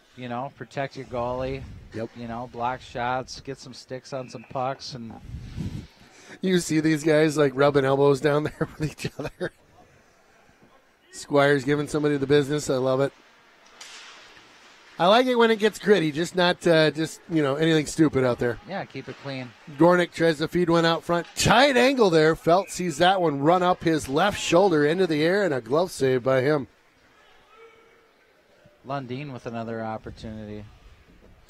protect your goalie. Yep. Block shots, get some sticks on some pucks. And you see these guys like rubbing elbows down there with each other. Squires giving somebody the business. I love it. I like it when it gets gritty, just not anything stupid out there. Yeah, keep it clean. Gornick tries to feed one out front. Tight angle there. Felt sees that one run up his left shoulder into the air, and a glove save by him. Lundeen with another opportunity.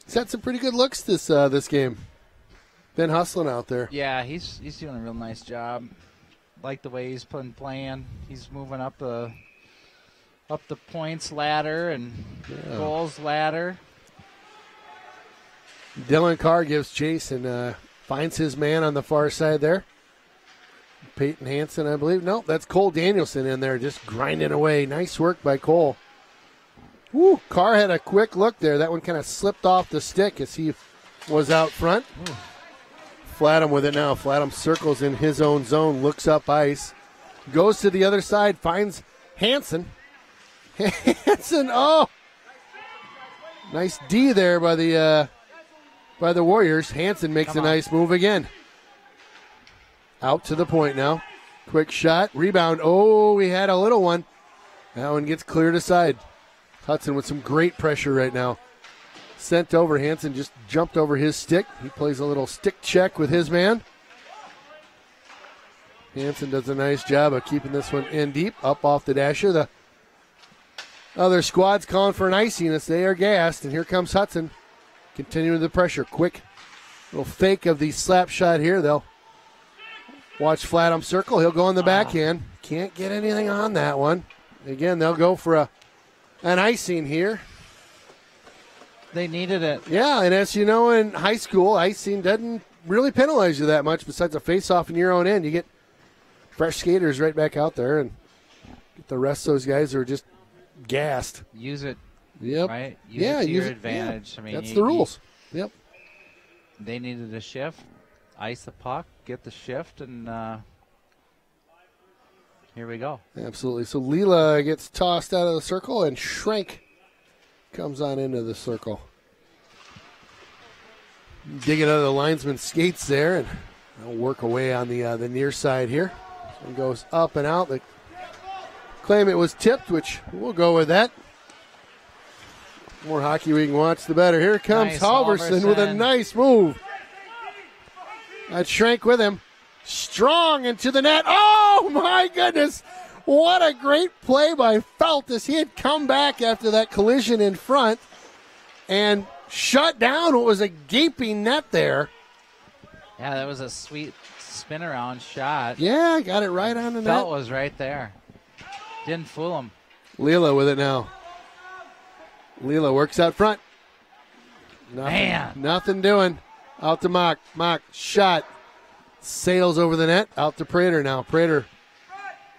He's had some pretty good looks this game. Been hustling out there. Yeah, he's doing a real nice job. Like the way he's playing. He's moving up the points ladder and goals ladder. Dylan Carr gives chase and finds his man on the far side there. Peyton Hansen, I believe. No, that's Cole Danielson in there just grinding away. Nice work by Cole. Woo, Carr had a quick look there. That one kind of slipped off the stick as he was out front. Ooh. Flatham with it now. Flatham circles in his own zone, looks up ice, goes to the other side, finds Hansen. Hansen, oh! Nice D there by the Warriors. Hansen makes a nice move again. Out to the point now. Quick shot, rebound. Oh, we had a little one. That one gets cleared aside. Hudson with some great pressure right now. Sent over. Hansen just jumped over his stick. He plays a little stick check with his man. Hansen does a nice job of keeping this one in deep, up off the dasher. The other squad's calling for an icing as they are gassed, and here comes Hudson continuing the pressure. Quick little fake of the slap shot here. They'll watch Flatham circle. He'll go on the backhand. Can't get anything on that one. Again, they'll go for an icing here. They needed it. Yeah, and as you know, in high school, icing doesn't really penalize you that much besides a face-off in your own end. You get fresh skaters right back out there and get the rest of those guys who are just gassed. Use it. Yep. Right? Use it to your advantage. Yeah. I mean, that's the rules. Yep. They needed a shift. Ice the puck, get the shift, and here we go. Absolutely. So Leela gets tossed out of the circle, and Schrank comes on into the circle. Digging out of the linesman's skates there, and they'll work away on the near side here. This one goes up and out. They claim it was tipped, which we'll go with that. The more hockey we can watch, the better. Here comes Halverson with a nice move. That Schrank with him. Strong into the net. Oh, my goodness. What a great play by Felt as he had come back after that collision in front and shut down what was a gaping net there. Yeah, that was a sweet spin-around shot. Yeah, got it right on the net. Felt was right there. Didn't fool him. Leela with it now. Leela works out front. Nothing doing. Out to Mock. Mock, shot. Sails over the net. Out to Prater now. Prater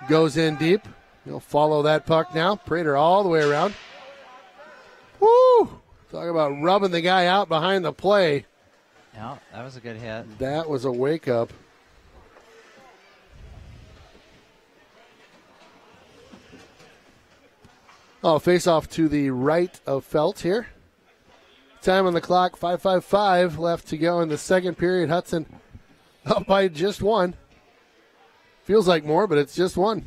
goes in deep. He'll follow that puck now. Prater all the way around. Woo! Talk about rubbing the guy out behind the play. Yeah, that was a good hit. That was a wake-up. Oh, face-off to the right of Felt here. Time on the clock, 5:55 left to go in the second period. Hudson up by just one. Feels like more, but it's just one.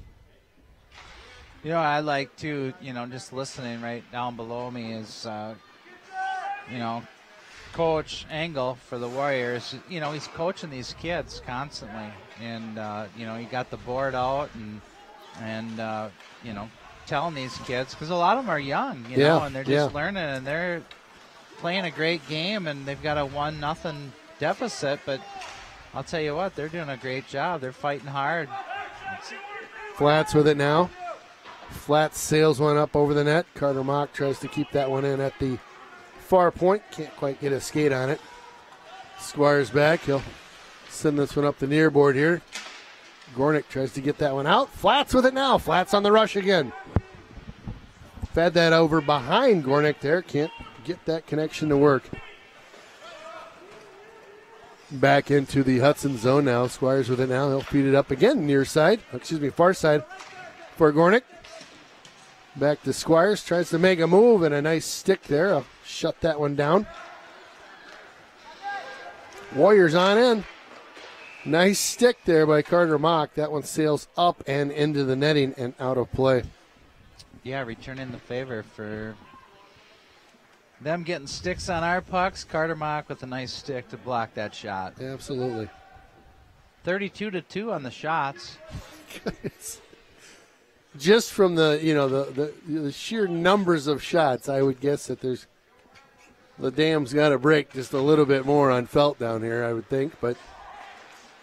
You know, I like to, just listening right down below me is, Coach Engel for the Warriors. He's coaching these kids constantly. And, he got the board out and telling these kids, because a lot of them are young, and they're just learning, and they're playing a great game, and they've got a 1-0 deficit, but I'll tell you what, they're doing a great job. They're fighting hard. Flats with it now. Flats sails one up over the net. Carter Mock tries to keep that one in at the far point. Can't quite get a skate on it. Squires back. He'll send this one up the near board here. Gornick tries to get that one out. Flats with it now. Flats on the rush again. Fed that over behind Gornick there. Can't get that connection to work. Back into the Hudson zone now. Squires with it now. He'll feed it up again near side. Far side for Gornick. Back to Squires. Tries to make a move and a nice stick there. I'll shut that one down. Warriors on in. Nice stick there by Carter Mock. That one sails up and into the netting and out of play. Yeah, returning the favor for them getting sticks on our pucks. Carter Mock with a nice stick to block that shot. Absolutely. 32-2 on the shots. Just from the sheer numbers of shots, I would guess that the dam's got to break just a little bit more on Felt down here, I would think. But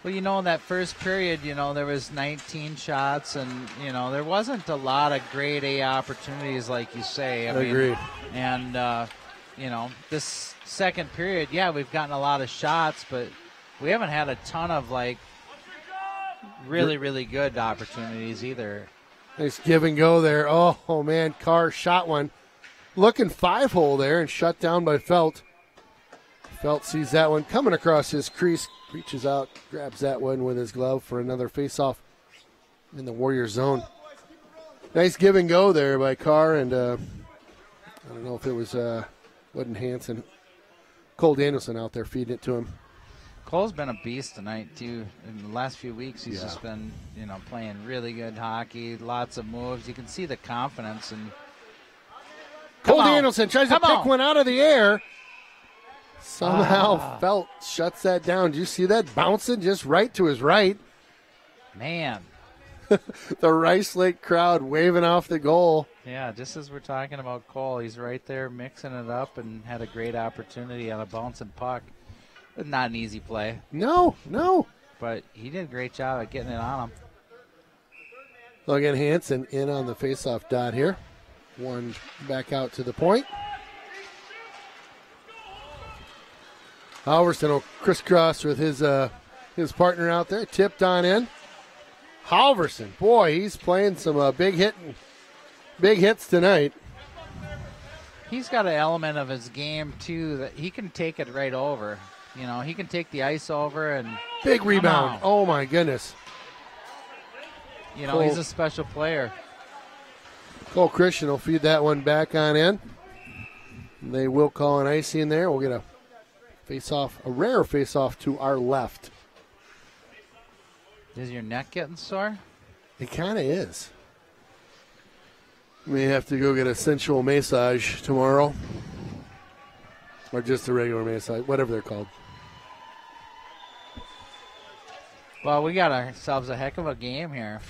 well, in that first period, there was 19 shots, and there wasn't a lot of grade A opportunities, like you say. I mean, agree. And this second period, we've gotten a lot of shots, but we haven't had a ton of really, really good opportunities either. Nice give and go there. Oh man, Carr shot one. Looking 5-hole there and shut down by Felt. Felt sees that one coming across his crease, reaches out, grabs that one with his glove for another face-off in the Warrior zone. Nice give and go there by Carr, and I don't know if it was wasn't Hansen. Cole Danielson out there feeding it to him. Cole's been a beast tonight, too. In the last few weeks, he's just been, playing really good hockey, lots of moves. You can see the confidence. And Cole Danielson tries to pick one out of the air. Somehow Felt shuts that down. Did you see that? Bouncing just right to his right. Man. The Rice Lake crowd waving off the goal. Yeah, just as we're talking about Cole, he's right there mixing it up and had a great opportunity on a bouncing puck. Not an easy play. No. But he did a great job at getting it on him. Logan Hansen in on the faceoff dot here. One back out to the point. Halverson will crisscross with his partner out there. Tipped on in. Halverson, boy, he's playing some big hits tonight. He's got an element of his game, too, that he can take it right over. He can take the ice over and... Big rebound. Oh, my goodness. Cole, he's a special player. Cole Christian will feed that one back on in. And they will call an icing there. We'll get a rare face-off to our left. Is your neck getting sore? It kind of is. May have to go get a sensual massage tomorrow. Or just a regular massage, whatever they're called. Well, we got ourselves a heck of a game here.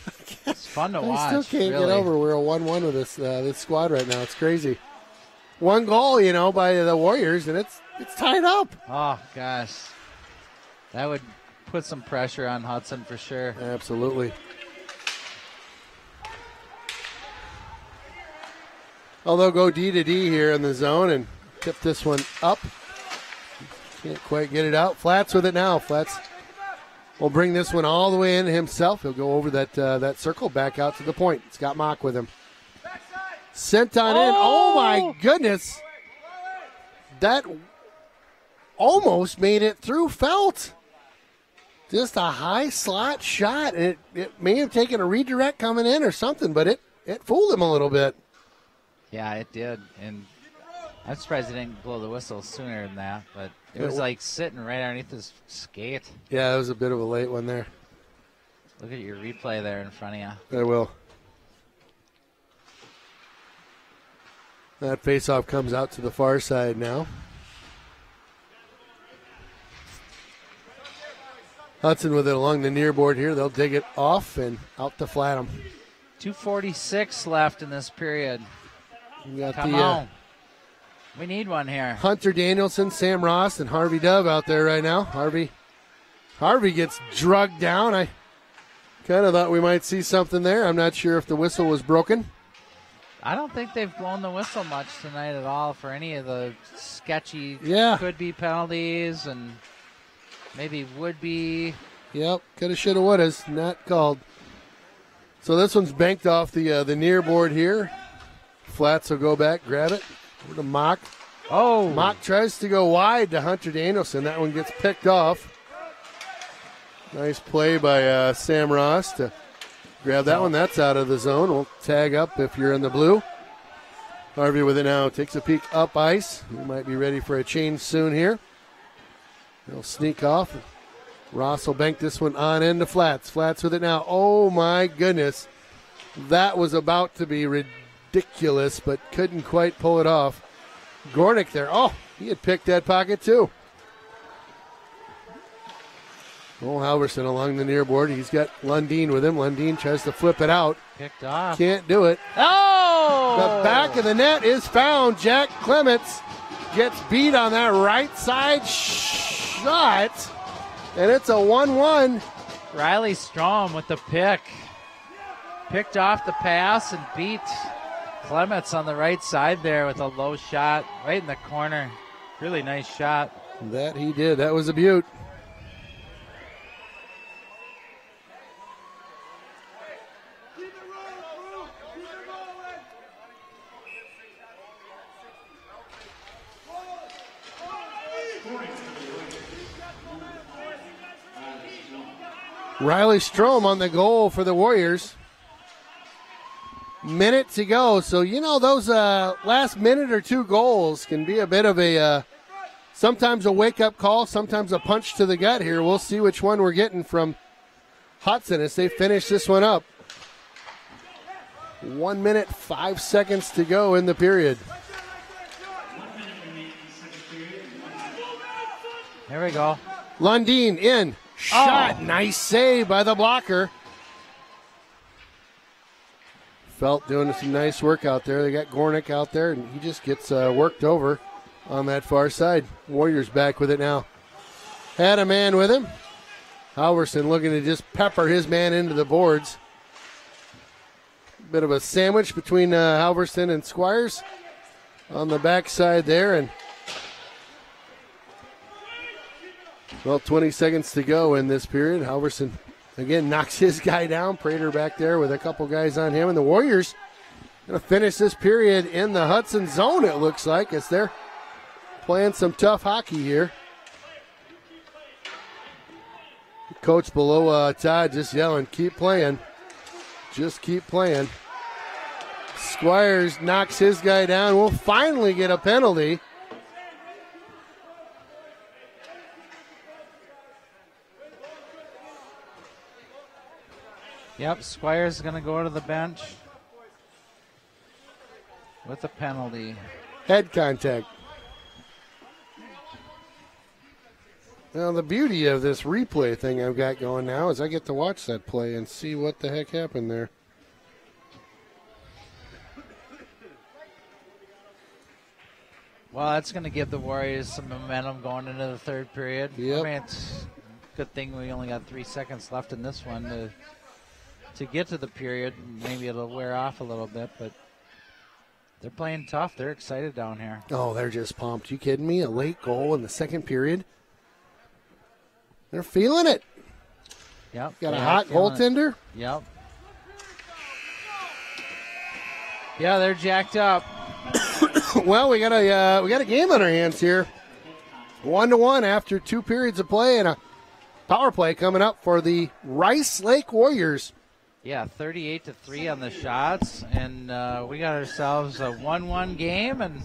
It's fun to watch. I still can't really get over. We're a 1-1 with this squad right now. It's crazy. One goal, by the Warriors, and it's tied up. Oh, gosh. That would put some pressure on Hudson for sure. Absolutely. They'll go D to D here in the zone and tip this one up. Can't quite get it out. Flats with it now. Flats will bring this one all the way in himself. He'll go over that circle, back out to the point. Scott Mock with him. Sent on in. Oh, my goodness. that almost made it through Felt. Just a high slot shot. It may have taken a redirect coming in or something, but it fooled him a little bit. Yeah, it did. And I'm surprised he didn't blow the whistle sooner than that, but it was like sitting right underneath his skate. Yeah, it was a bit of a late one there. Look at your replay there in front of you. I will. That faceoff comes out to the far side now. Hudson with it along the near board here. They'll dig it off and out to Flatham. 2:46 left in this period. We got Come on. We need one here. Hunter Danielson, Sam Ross, and Harvey Dove out there right now. Harvey gets drugged down. I kind of thought we might see something there. I'm not sure if the whistle was broken. I don't think they've blown the whistle much tonight at all for any of the sketchy could-be penalties and maybe would-be. Yep, coulda, shoulda, wouldas. Not called. So this one's banked off the near board here. Flats will go back, grab it. Over to Mock. Oh. Mock tries to go wide to Hunter Danielson. That one gets picked off. Nice play by Sam Ross to grab that one. That's out of the zone. We'll tag up if you're in the blue. Harvey with it now. Takes a peek up ice. He might be ready for a change soon here. He'll sneak off. Ross will bank this one on into Flats. Flats with it now. Oh, my goodness. That was about to be ridiculous, but couldn't quite pull it off. Gornick there. Oh, he had picked that pocket too. Cole Halverson along the near board. He's got Lundeen with him. Lundeen tries to flip it out. Picked off. Can't do it. Oh! The back of the net is found. Jack Clements gets beat on that right side shot. And it's a 1-1. Riley Strom with the pick. Picked off the pass and beat Clements on the right side there with a low shot right in the corner. Really nice shot. That he did. That was a beaut. Riley Strom on the goal for the Warriors. Minute to go. So, you know, those last minute or two goals can be a bit of a sometimes a wake-up call, sometimes a punch to the gut here. We'll see which one we're getting from Hudson as they finish this one up. 1 minute, 5 seconds to go in the period. There we go. Lundeen in. Shot. Oh. Nice save by the blocker. Felt doing some nice work out there. They got Gornick out there, and he just gets worked over on that far side. Warriors back with it now. Had a man with him. Halverson looking to just pepper his man into the boards. Bit of a sandwich between Halverson and Squires on the backside there. And, well, 20 seconds to go in this period. Halverson again knocks his guy down. Prater back there with a couple guys on him. And the Warriors going to finish this period in the Hudson zone, it looks like, as they're playing some tough hockey here. Coach below Todd just yelling, keep playing. Just keep playing. Squires knocks his guy down. We'll finally get a penalty. Yep, Squires is going to go to the bench with a penalty. Head contact. Now, the beauty of this replay thing I've got going now is I get to watch that play and see what the heck happened there. Well, that's going to give the Warriors some momentum going into the third period. Yep. I mean, it's a good thing we only got 3 seconds left in this one to get to the period. Maybe it'll wear off a little bit, but they're playing tough. They're excited down here. Oh, they're just pumped. You kidding me? A late goal in the second period? They're feeling it. Yep. Got a hot goaltender? Yep. Yeah, they're jacked up. Well, we got a game on our hands here. 1-1 after 2 periods of play and a power play coming up for the Rice Lake Warriors. Yeah, 38-3 on the shots, and we got ourselves a 1-1 game and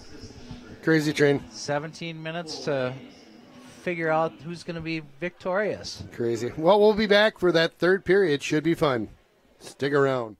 Crazy train. 17 minutes to figure out who's going to be victorious. Crazy. Well, we'll be back for that third period. Should be fun. Stick around.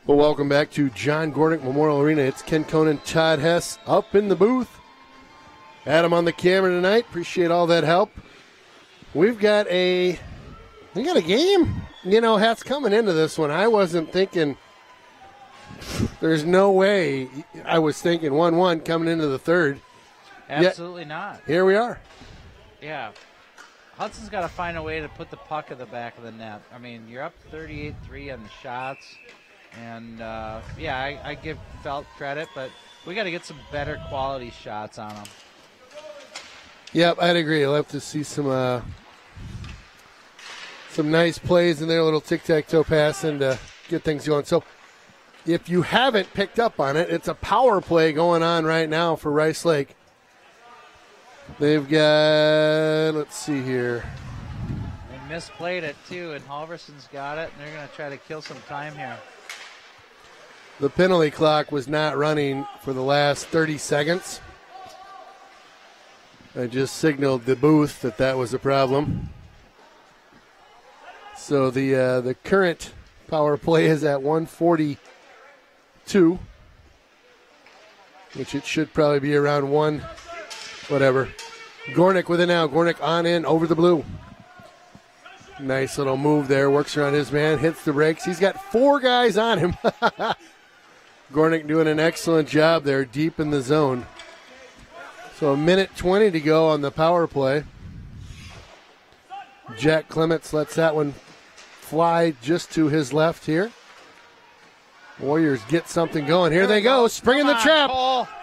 Well, welcome back to John Gornick Memorial Arena. It's Ken Conan, Todd Hess up in the booth. Adam on the camera tonight. Appreciate all that help. We got a game. You know, Hess, coming into this one, I wasn't thinking there's no way. I was thinking 1-1 coming into the third. Absolutely not. Here we are. Yeah. Hudson's got to find a way to put the puck in the back of the net. I mean, you're up 38-3 on the shots. And, I give Felt credit, but we got to get some better quality shots on them. Yep, I'd agree. I'll have to see some nice plays in there, a little tic-tac-toe pass, and get things going. So if you haven't picked up on it, it's a power play going on right now for Rice Lake. They've got, let's see here. They misplayed it, too, and Halverson's got it, and they're going to try to kill some time here. The penalty clock was not running for the last 30 seconds. I just signaled the booth that was a problem. So the current power play is at 1:42, which it should probably be around 1, whatever. Gornick with it now. Gornick on in over the blue. Nice little move there. Works around his man. Hits the brakes. He's got 4 guys on him. Gornick doing an excellent job there deep in the zone. So 1:20 to go on the power play. Jack Clements lets that one fly just to his left here. Warriors get something going. Here they go. Springing the trap.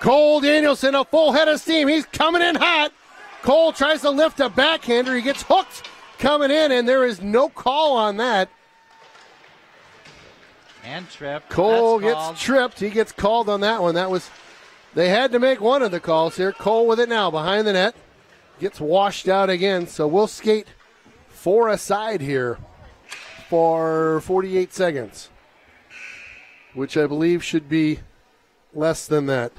Cole Danielson, a full head of steam. He's coming in hot. Cole tries to lift a backhander. He gets hooked coming in, and there is no call on that. And tripped. Cole gets tripped. He gets called on that one. They had to make one of the calls here. Cole with it now behind the net. Gets washed out again. So we'll skate 4 aside here for 48 seconds, which I believe should be less than that.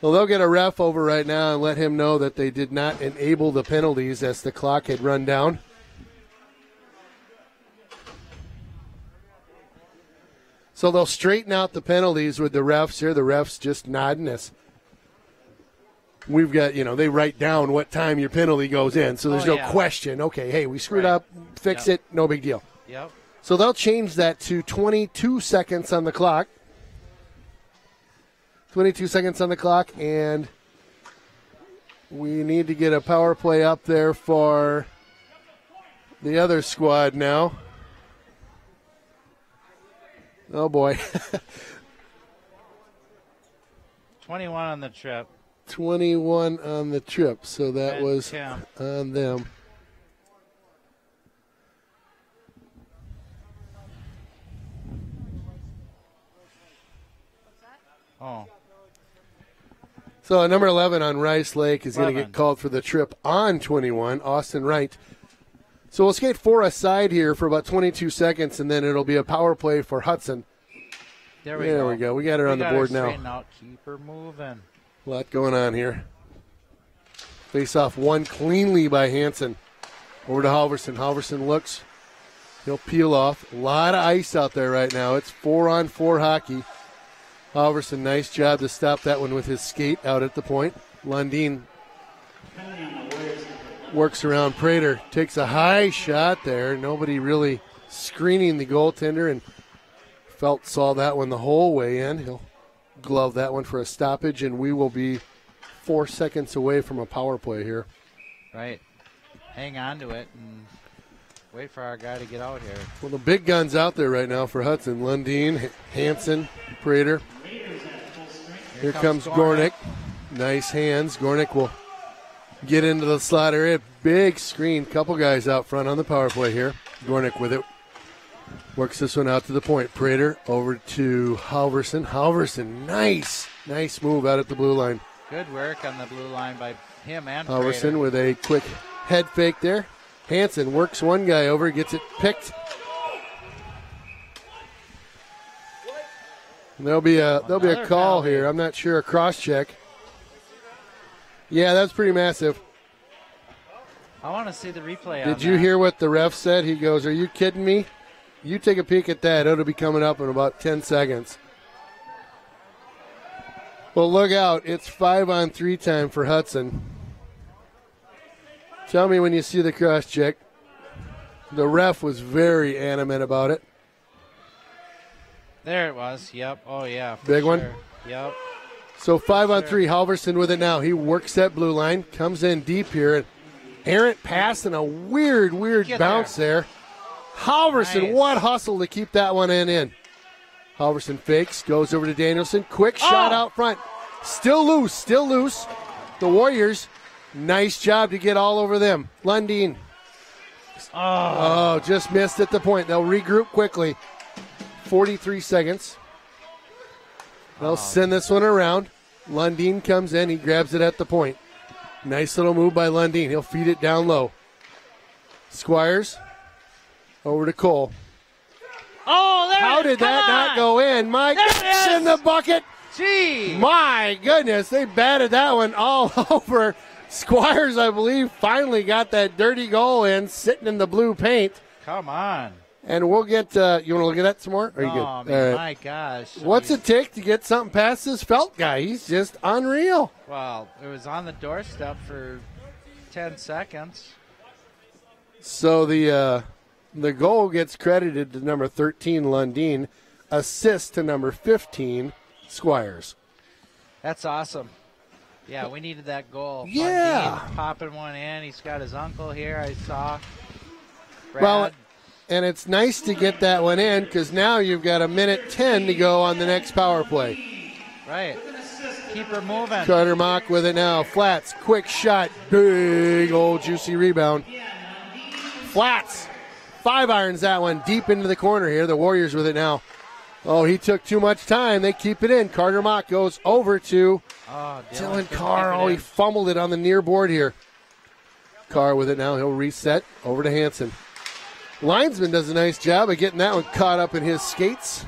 Well, they'll get a ref over right now and let him know that they did not enable the penalties as the clock had run down. So they'll straighten out the penalties with the refs here. The refs just nodding us. We've got, they write down what time your penalty goes in, so there's no question. Okay, hey, we screwed up, fix it, no big deal. Yep. So they'll change that to 22 seconds on the clock. 22 seconds on the clock, and we need to get a power play up there for the other squad now. Oh, boy. 21 on the trip. 21 on the trip, so that was on them. Oh. So number 11 on Rice Lake is going to get called for the trip on 21, Austin Wright. So we'll skate 4 aside here for about 22 seconds, and then it'll be a power play for Hudson. There we go. We got her on the board now. Out. Keep her moving. A lot going on here. Face off one cleanly by Hansen. Over to Halverson. Halverson looks. He'll peel off. A lot of ice out there right now. It's 4-on-4 hockey. Halverson, nice job to stop that one with his skate out at the point. Lundin works around Prater. Takes a high shot there. Nobody really screening the goaltender, and Felt saw that one the whole way in. He'll glove that one for a stoppage, and we will be 4 seconds away from a power play here. Right. Hang on to it and wait for our guy to get out here. Well, the big guns out there right now for Hudson. Lundin, Hansen, Prater. Here comes Gornick. Nice hands. Gornick will get into the slot area. Big screen. Couple guys out front on the power play here. Gornick with it. Works this one out to the point. Prater over to Halverson. Halverson, nice move out at the blue line. Good work on the blue line by him and Halverson Prater. with a quick head fake there. Hansen works one guy over, gets it picked. And there'll be a call penalty here. I'm not sure, a cross check. Yeah, that's pretty massive. I want to see the replay on Did you hear what the ref said? He goes, "Are you kidding me? You take a peek at that. It'll be coming up in about 10 seconds. Well, look out. It's 5-on-3 time for Hudson. Tell me when you see the cross check. The ref was very animate about it. There it was. Yep. Oh, yeah. Big sure. one? Yep. So 5-on-3. Halverson with it now. He works that blue line. Comes in deep here. And errant pass and a weird bounce there. Halverson, Nice. What hustle to keep that one in. Halverson fakes, goes over to Danielson. Quick shot out front. Still loose. The Warriors, nice job to get all over them. Lundeen. Oh, just missed at the point. They'll regroup quickly. 43 seconds. They'll send this one around. Lundeen comes in. He grabs it at the point. Nice little move by Lundeen. He'll feed it down low. Squires over to Cole. Oh, there How it is. did Come that on. not go in? Mike, There it it's is. in the bucket. Gee. My goodness, they batted that one all over. Squires, I believe, finally got that dirty goal in, sitting in the blue paint. Come on. And we'll get, you want to look at that some more? Are you good? Oh, All man, right. my gosh. What's it take to get something past this Felt guy? He's just unreal. Well, it was on the doorstep for 10 seconds. So the goal gets credited to number 13, Lundeen. Assist to number 15, Squires. That's awesome. Yeah, we needed that goal. Yeah. Lundeen popping one in. He's got his uncle here, I saw. Brad. Well, and it's nice to get that one in because now you've got a minute 10 to go on the next power play. Right. Keep her moving. Carter Mock with it now. Flats, quick shot, big old juicy rebound. Flats, 5-irons that one deep into the corner here. The Warriors with it now. Oh, he took too much time. They keep it in. Carter Mock goes over to Dylan Carr. Oh, he fumbled it on the near board here. Carr with it now. He'll reset over to Hansen. Linesman does a nice job of getting that one caught up in his skates.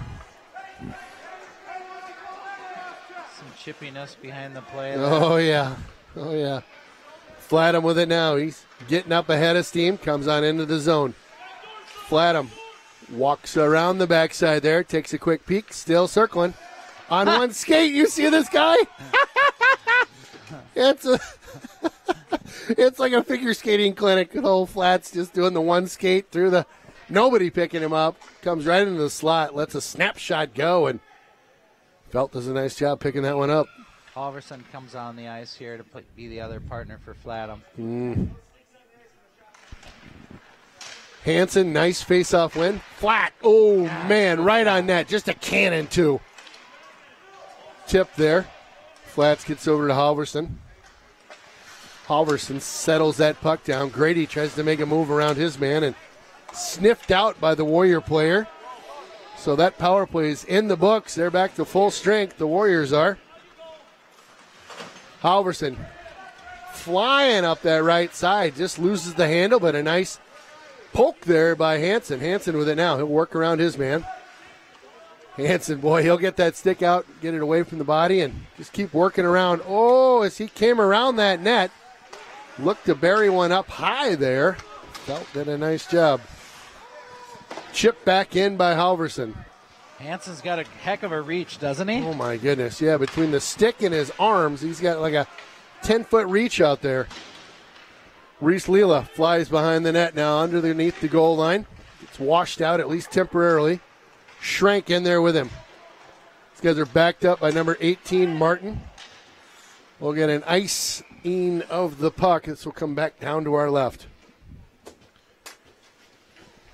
Some chippiness behind the play. Oh, yeah. Flatham with it now. He's getting up ahead of steam. Comes on into the zone. Flatham walks around the backside there. Takes a quick peek. Still circling. On one skate. You see this guy? It's like a figure skating clinic. Old Flats just doing the one skate through the... Nobody picking him up. Comes right into the slot. Lets a snapshot go. And Felt does a nice job picking that one up. Halverson comes on the ice here to be the other partner for Flatham. Hansen, nice face-off win. Flat. Oh, man, right on net. Just a cannon, too. Tip there. Flats gets over to Halverson. Halverson settles that puck down. Grady tries to make a move around his man and sniffed out by the Warrior player. So that power play is in the books. They're back to full strength. The Warriors are. Halverson flying up that right side. Just loses the handle, but a nice poke there by Hansen. Hansen with it now. He'll work around his man. Hansen, boy, he'll get that stick out, get it away from the body, and just keep working around. Oh, as he came around that net, looked to bury one up high there. Felt did a nice job. Chipped back in by Halverson. Hansen's got a heck of a reach, doesn't he? Oh, my goodness. Yeah, between the stick and his arms, he's got like a 10-foot reach out there. Reese Lila flies behind the net now underneath the goal line. It's washed out, at least temporarily. Schrank in there with him. These guys are backed up by number 18, Martin. We'll get an icing of the puck. This will come back down to our left.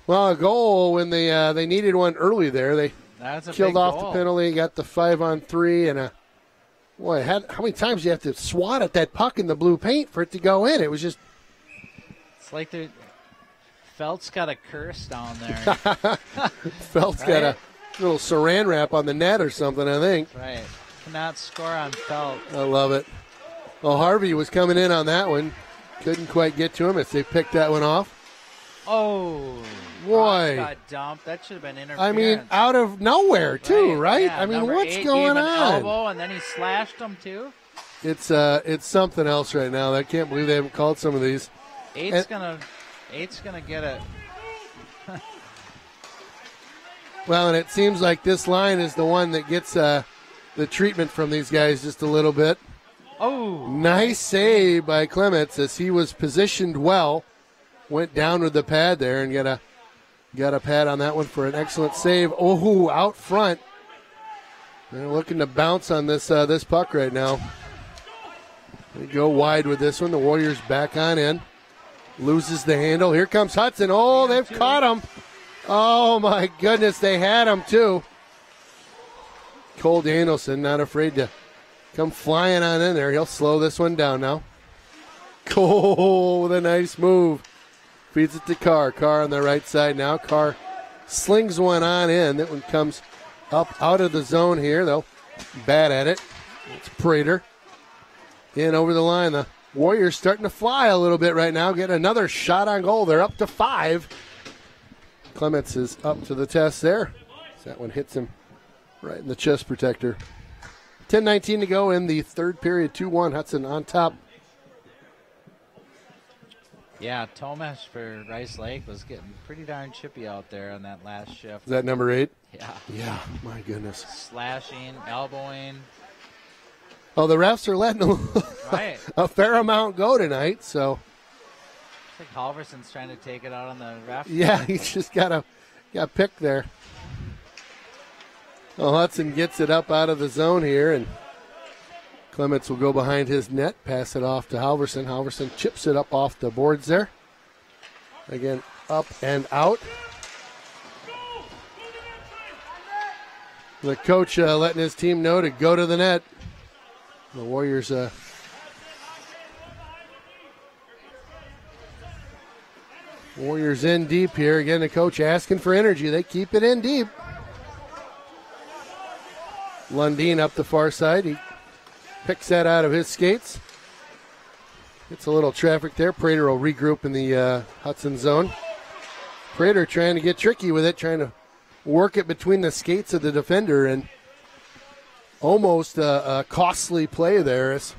Well, a goal when they needed one early there. They That's a killed big off goal. the penalty, got the 5-on-3, and boy, how many times do you have to swat at that puck in the blue paint for it to go in? It was just... It's like Felt's got a curse down there. Felt's got a little saran wrap on the net or something, I think. Right. Cannot score on Felt. I love it. Well, Harvey was coming in on that one. Couldn't quite get to him as they picked that one off. Oh. Boy. Got dumped. That should have been interference. I mean, out of nowhere, too, right? Yeah, I mean, number what's 8 going gave an on? elbow, and then he slashed him, too. It's something else right now. I can't believe they haven't called some of these. Eight's gonna get it. Well, and it seems like this line is the one that gets the treatment from these guys just a little bit. Oh. Nice save by Clements as he was positioned well. Went down with the pad there and got a pad on that one for an excellent save. Oh, out front. They're looking to bounce on this puck right now. They go wide with this one. The Warriors back on in. Loses the handle. Here comes Hudson. Oh, they've caught him. Oh, my goodness. They had him, too. Cole Danielson not afraid to come flying on in there. He'll slow this one down now. Cole with a nice move. Feeds it to Carr. Carr on the right side now. Carr slings one on in. That one comes up out of the zone here. They'll bat at it. It's Prater. In over the line. The Warriors starting to fly a little bit right now. Get another shot on goal. They're up to 5. Clements is up to the test there. That one hits him right in the chest protector. 10:19 to go in the third period. 2-1. Hudson on top. Yeah, Tomas for Rice Lake was getting pretty darn chippy out there on that last shift. Is that number 8? Yeah. Yeah, my goodness. Slashing, elbowing. Oh, the refs are letting Right. a fair amount go tonight, so. I think Halverson's trying to take it out on the ref. Yeah, he's just got picked there. Well, Hudson gets it up out of the zone here, and Clements will go behind his net, pass it off to Halverson. Halverson chips it up off the boards there. Again, up and out. The coach letting his team know to go to the net. The Warriors Warriors in deep here. Again, the coach asking for energy. They keep it in deep. Lundeen up the far side. He picks that out of his skates. Gets a little traffic there. Prater will regroup in the Hudson zone. Prater trying to get tricky with it, trying to work it between the skates of the defender, and almost a costly play there as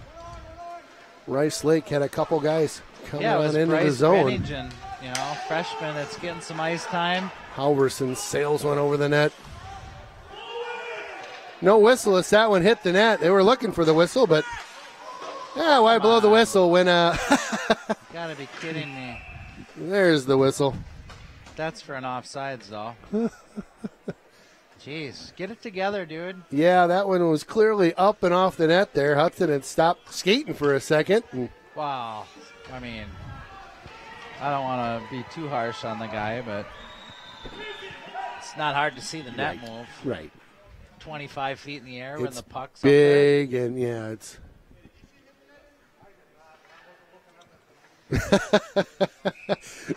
Rice Lake had a couple guys coming on into Bryce the zone. Bennington, freshman that's getting some ice time. Halverson sails one over the net. No whistle as that one hit the net. They were looking for the whistle, but why blow the whistle when Gotta be kidding me. There's the whistle. That's for an offsides, though. Jeez, get it together, dude. Yeah, that one was clearly up and off the net there. Hudson had stopped skating for a second. Wow. I mean, I don't want to be too harsh on the guy, but it's not hard to see the net move. Right. 25 feet in the air when the puck's big, up there. and yeah, it's.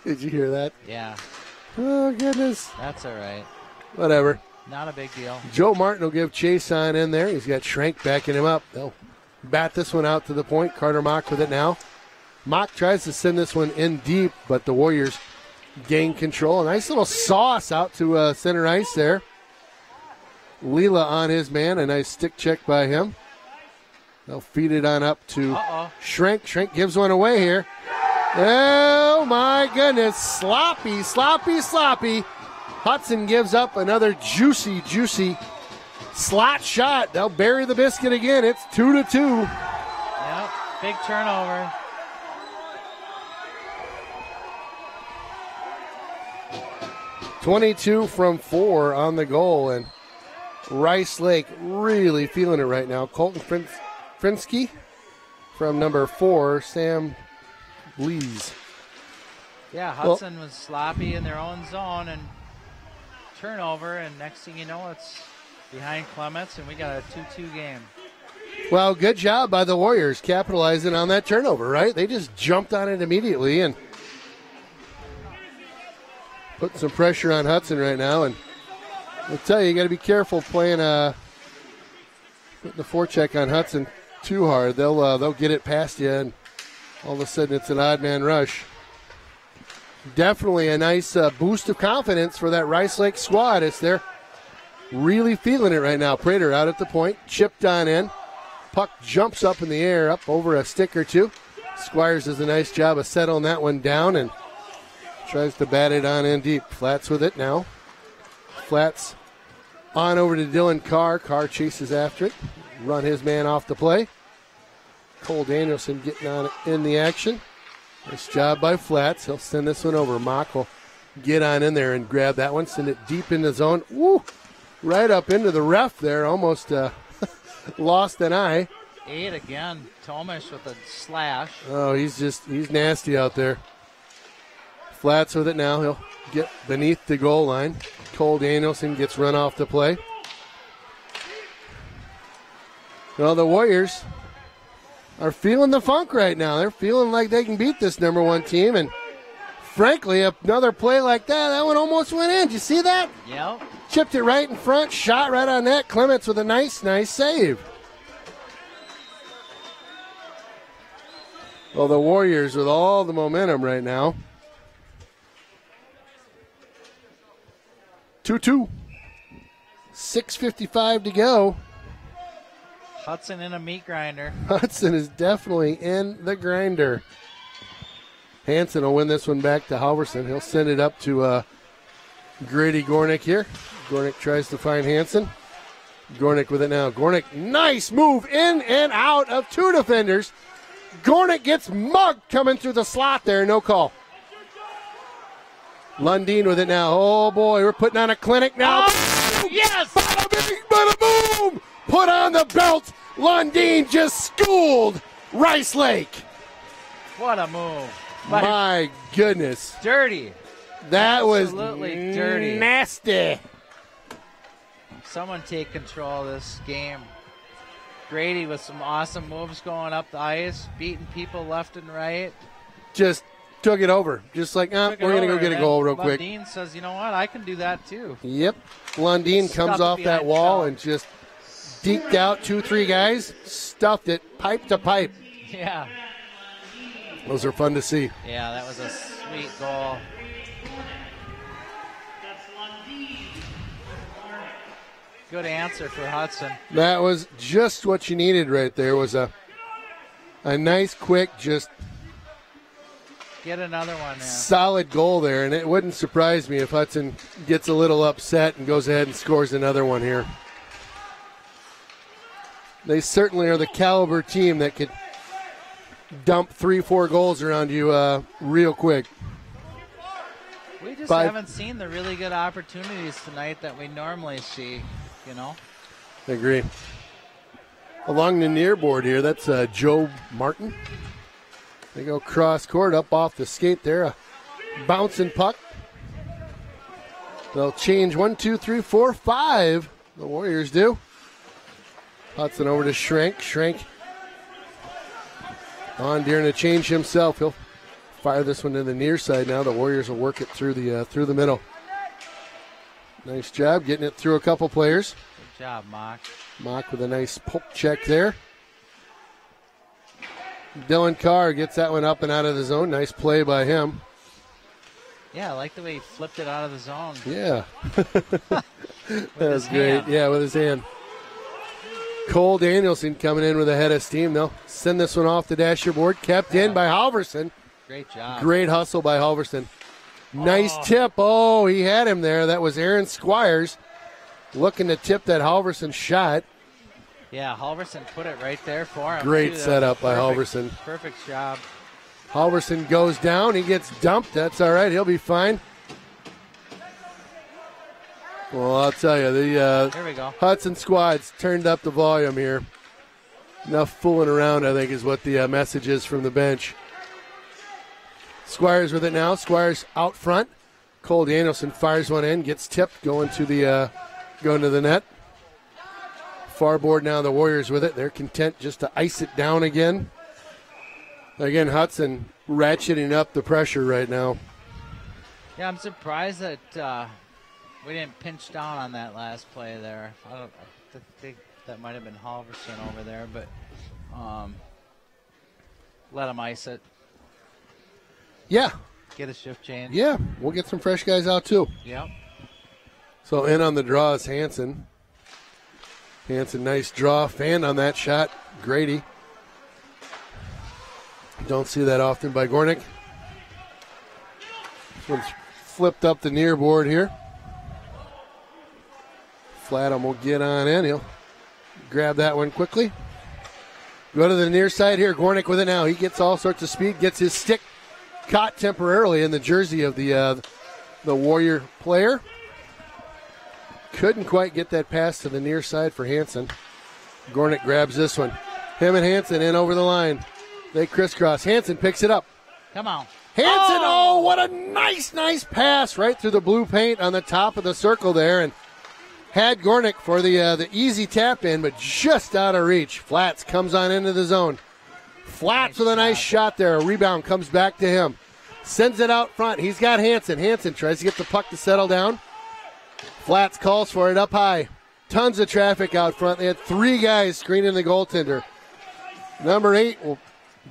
Did you hear that? Yeah. Oh, goodness. That's all right. Whatever. Not a big deal. Joe Martin will give chase on in there. He's got Schrank backing him up. They'll bat this one out to the point. Carter Mock with it now. Mock tries to send this one in deep, but the Warriors gain control. A nice little sauce out to center ice there. Leela on his man. A nice stick check by him. They'll feed it on up to Schrank. Schrank gives one away here. Oh, my goodness. Sloppy, sloppy, sloppy. Hudson gives up another juicy, juicy slot shot. They'll bury the biscuit again. It's 2-2. Yep, big turnover. .22 from 4 on the goal, and Rice Lake really feeling it right now. Colton Frinsky from number 4, Sam Lees. Yeah, Hudson was sloppy in their own zone and turnover, and next thing you know, it's behind Clements, and we got a 2-2 game. Well, good job by the Warriors capitalizing on that turnover, right? They just jumped on it immediately and putting some pressure on Hudson right now. And I'll tell you, you got to be careful playing putting the forecheck on Hudson too hard. They'll get it past you, and all of a sudden it's an odd man rush. Definitely a nice boost of confidence for that Rice Lake squad as they're really feeling it right now. Prater out at the point, chipped on in. Puck jumps up in the air, up over a stick or two. Squires does a nice job of settling that one down and tries to bat it on in deep. Flats with it now. Flats On over to Dylan Carr. Carr chases after it. Run his man off the play. Cole Danielson getting on in the action. Nice job by Flats. He'll send this one over. Mock will get on in there and grab that one. Send it deep in the zone. Woo! Right up into the ref there. Almost lost an eye. 8 again. Tomish with a slash. Oh, he's nasty out there. Flats with it now. He'll get beneath the goal line. Cole Danielson gets run off the play. Well, the Warriors are feeling the funk right now. They're feeling like they can beat this number 1 team. And frankly, another play like that one almost went in. Did you see that? Yep. Chipped it right in front, shot right on net. Clements with a nice save. Well, the Warriors with all the momentum right now. 2-2. 6:55 to go. Hudson in a meat grinder. Hudson is definitely in the grinder. Hansen will win this one back to Halverson. He'll send it up to Grady Gornick here. Gornick tries to find Hansen. Gornick with it now. Gornick, nice move in and out of 2 defenders. Gornick gets mugged coming through the slot there. No call. Lundeen with it now. Oh, boy, we're putting on a clinic now. Oh, yes! Bada bing, bada boom! Put on the belt. Lundeen just schooled Rice Lake. What a move. My goodness. Dirty. That Absolutely was dirty. Nasty. Someone take control of this game. Grady with some awesome moves going up the ice, beating people left and right. Just took it over. Just like, we're going to go get a goal real quick. Lundeen says, you know what, I can do that too. Yep. Lundeen comes off that wall and just deked out 2-3 guys, stuffed it, pipe to pipe. Yeah. Those are fun to see. Yeah, that was a sweet goal. Good answer for Hudson. That was just what you needed right there. Was a nice, quick, just get another one in. Solid goal there, and it wouldn't surprise me if Hudson gets a little upset and goes ahead and scores another one here. They certainly are the caliber team that could dump 3-4 goals around you real quick. We just haven't seen the really good opportunities tonight that we normally see, you know. I agree. Along the near board here, that's Joe Martin. They go cross court up off the skate there. A bouncing puck. They'll change 1, 2, 3, 4, 5. The Warriors do. Hudson over to Schrank. Schrank on during a change himself. He'll fire this one to the near side now. The Warriors will work it through the middle. Nice job getting it through a couple players. Good job, Mock. Mock with a nice poke check there. Dylan Carr gets that one up and out of the zone. Nice play by him. Yeah, I like the way he flipped it out of the zone. Yeah. That was great. Yeah, with his hand. Cole Danielson coming in with a head of steam. They'll send this one off the dasher board. Kept in by Halverson. Great job. Great hustle by Halverson. Nice tip. Oh, he had him there. That was Aaron Squires looking to tip that Halverson shot. Yeah, Halverson put it right there for him. Great setup by Halverson. Perfect job. Halverson goes down. He gets dumped. That's all right. He'll be fine. Well, I'll tell you, the Here we go. Hudson squad's turned up the volume here. Enough fooling around, I think, is what the message is from the bench. Squires with it now. Squires out front. Cole Danielson fires one in, gets tipped, going to the net. Far board now, the Warriors with it. They're content just to ice it down again. Again, Hudson ratcheting up the pressure right now. Yeah, I'm surprised that we didn't pinch down on that last play there. I think that might have been Halverson over there, but let him ice it. Yeah. Get a shift change. Yeah, we'll get some fresh guys out too. Yep. So in on the draw is Hansen. Hansen, nice draw. Fanned on that shot. Grady. Don't see that often by Gornick. This one's flipped up the near board here. Flatham will get on in. He'll grab that one quickly. Go to the near side here. Gornick with it now. He gets all sorts of speed, gets his stick caught temporarily in the jersey of the Warrior player. Couldn't quite get that pass to the near side for Hansen. Gornick grabs this one. Him and Hansen in over the line. They crisscross. Hansen picks it up. Come on. Hansen, oh, what a nice pass right through the blue paint on the top of the circle there, and had Gornick for the easy tap in, but just out of reach. Flats comes on into the zone. Flats with a nice shot there. A rebound comes back to him. Sends it out front. He's got Hansen. Hansen tries to get the puck to settle down. Flats calls for it up high. Tons of traffic out front. They had 3 guys screening the goaltender. Number 8 will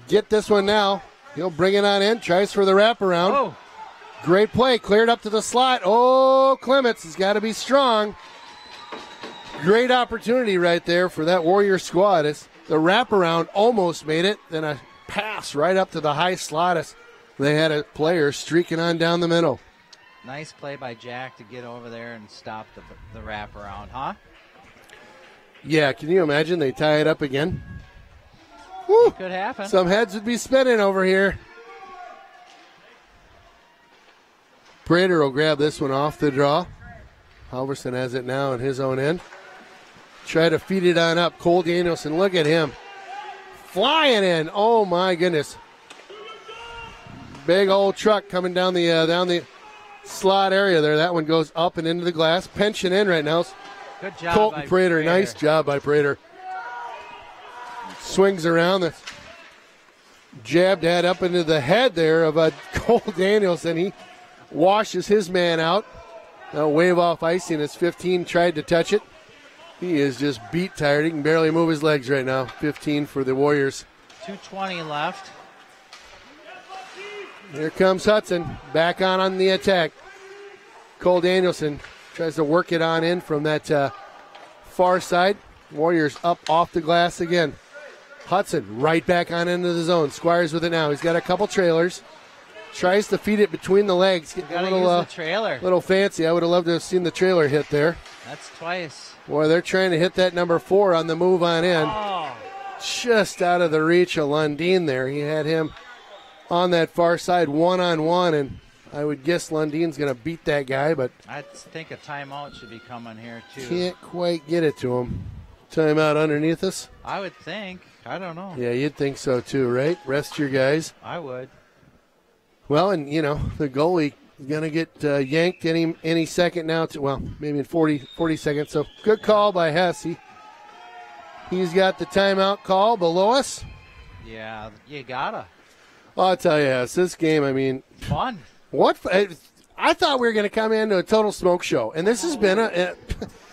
get this one now. He'll bring it on in. Tries for the wraparound. Oh. Great play. Cleared up to the slot. Oh, Clements has got to be strong. Great opportunity right there for that Warrior squad. As the wraparound almost made it. Then a pass right up to the high slot. As they had a player streaking on down the middle. Nice play by Jack to get over there and stop the wraparound, huh? Yeah, can you imagine they tie it up again? Woo. Could happen. Some heads would be spinning over here. Prater will grab this one off the draw. Halverson has it now in his own end. Try to feed it on up. Cole Danielson, look at him. Flying in. Oh, my goodness. Big old truck coming down the slot area there. That one goes up and into the glass. Pension in right now. Good job Colton by Prater. Nice job by Prater. Swings around. The jabbed head up into the head there of Cole Danielson. He washes his man out. Now wave off icing as 15 tried to touch it. He is just beat tired. He can barely move his legs right now. 15 for the Warriors. 2:20 left. Here comes Hudson. Back on the attack. Cole Danielson tries to work it on in from that far side. Warriors up off the glass again. Hudson right back on into the zone. Squires with it now. He's got a couple trailers. Tries to feed it between the legs. Get a little trailer. Little fancy. I would have loved to have seen the trailer hit there. That's twice. Boy, they're trying to hit that number 4 on the move on in. Oh. Just out of the reach of Lundin there. He had him on that far side one-on-one, and I would guess Lundin's going to beat that guy, but I think a timeout should be coming here, too. Can't quite get it to him. Timeout underneath us? I would think. I don't know. Yeah, you'd think so too, right? Rest your guys. I would. Well, and, the goalie is going to get yanked any second now. Maybe in 40 seconds. So good call by Hess. He's got the timeout call below us. Yeah, you gotta. Well, I'll tell you, Hess, this game, Fun. I thought we were going to come into a total smoke show, and this has been a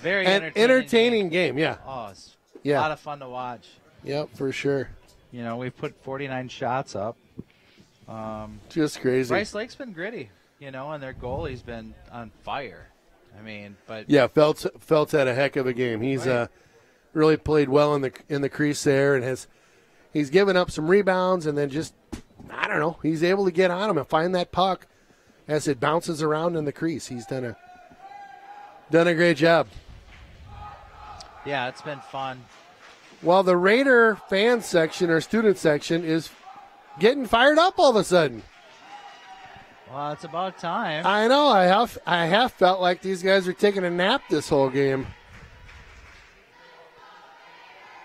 very entertaining game. Yeah. Oh, it's a lot of fun to watch. Yep, for sure. We've put 49 shots up. Just crazy. Rice Lake's been gritty, and their goalie's been on fire. But yeah, Feltz had a heck of a game. He's really played well in the crease there, and he's given up some rebounds, and then just he's able to get on him and find that puck as it bounces around in the crease. He's done a great job. Yeah, it's been fun. Well, the Raider fan section or student section is getting fired up all of a sudden. Well, it's about time. I know. I have felt like these guys are taking a nap this whole game.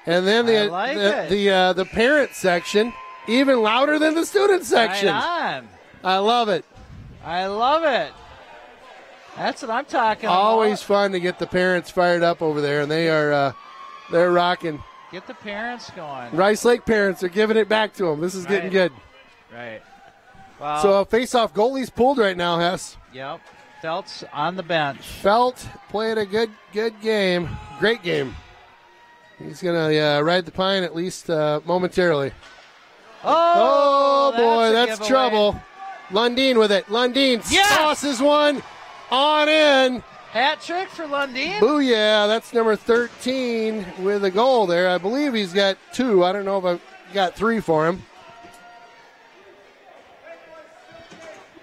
And then the parent section even louder than the student section. Right on. I love it. That's what I'm talking about. Always fun to get the parents fired up over there, and they're rocking. Get the parents going. Rice Lake parents are giving it back to them. This is getting good. Right. Well, so a face-off goalie's pulled right now, Hess. Yep. Felt's on the bench. Felt played a good game. Great game. He's going to ride the pine at least momentarily. Oh boy, that's trouble. Lundin with it. Lundin tosses one on in. Hat trick for Lundin. Booyah, that's number 13 with a goal there. I believe he's got 2. I don't know if I've got 3 for him.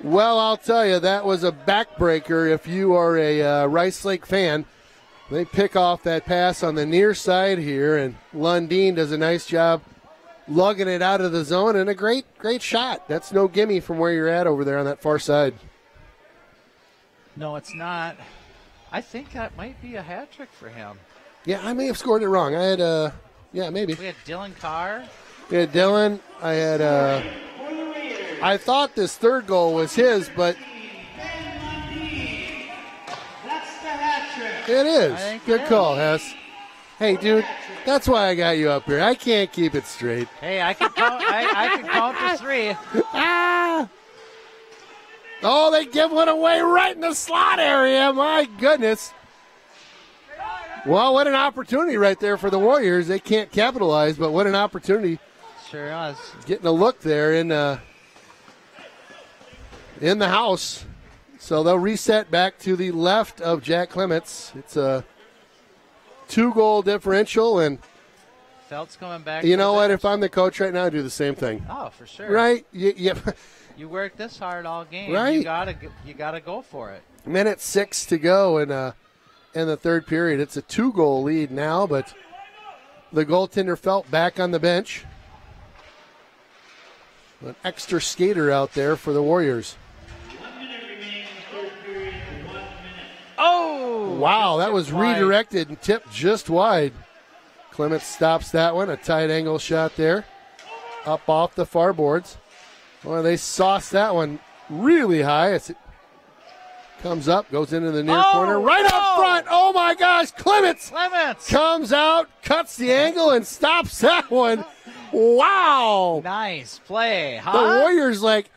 Well, I'll tell you, that was a backbreaker if you are a Rice Lake fan. They pick off that pass on the near side here, and Lundin does a nice job lugging it out of the zone, and a great shot. That's no gimme from where you're at over there on that far side. No, it's not. I think that might be a hat trick for him. Yeah, I may have scored it wrong. I had, maybe. We had Dylan Carr. We had Dylan. I had, I thought this third goal was his, but it is. Good call, Hess. Hey, dude, that's why I got you up here. I can't keep it straight. Hey, I can count. I can count to 3. Ah! Oh, they give one away right in the slot area. My goodness. Well, what an opportunity right there for the Warriors. They can't capitalize, but what an opportunity. Sure is. Getting a look there in the house. So they'll reset back to the left of Jack Clements. It's a 2-goal differential, and Felt's coming back. you know what? If I'm the coach right now, I'd do the same thing. Oh, for sure. Right? Yeah. You work this hard all game. Right. You gotta go for it. Minute 6 to go in the third period. It's a 2-goal lead now, but the goaltender Felt back on the bench. An extra skater out there for the Warriors. 1 minute remaining in the third period. 1 minute. Oh! Wow, that was wide. redirected and tipped just wide. Clements stops that one. A tight angle shot there. Up off the far boards. Well, they sauced that one really high. As it comes up, goes into the near corner. Right up front. Oh, my gosh. Clements comes out, cuts the angle, and stops that one. Wow. Nice play, huh? The Warriors like,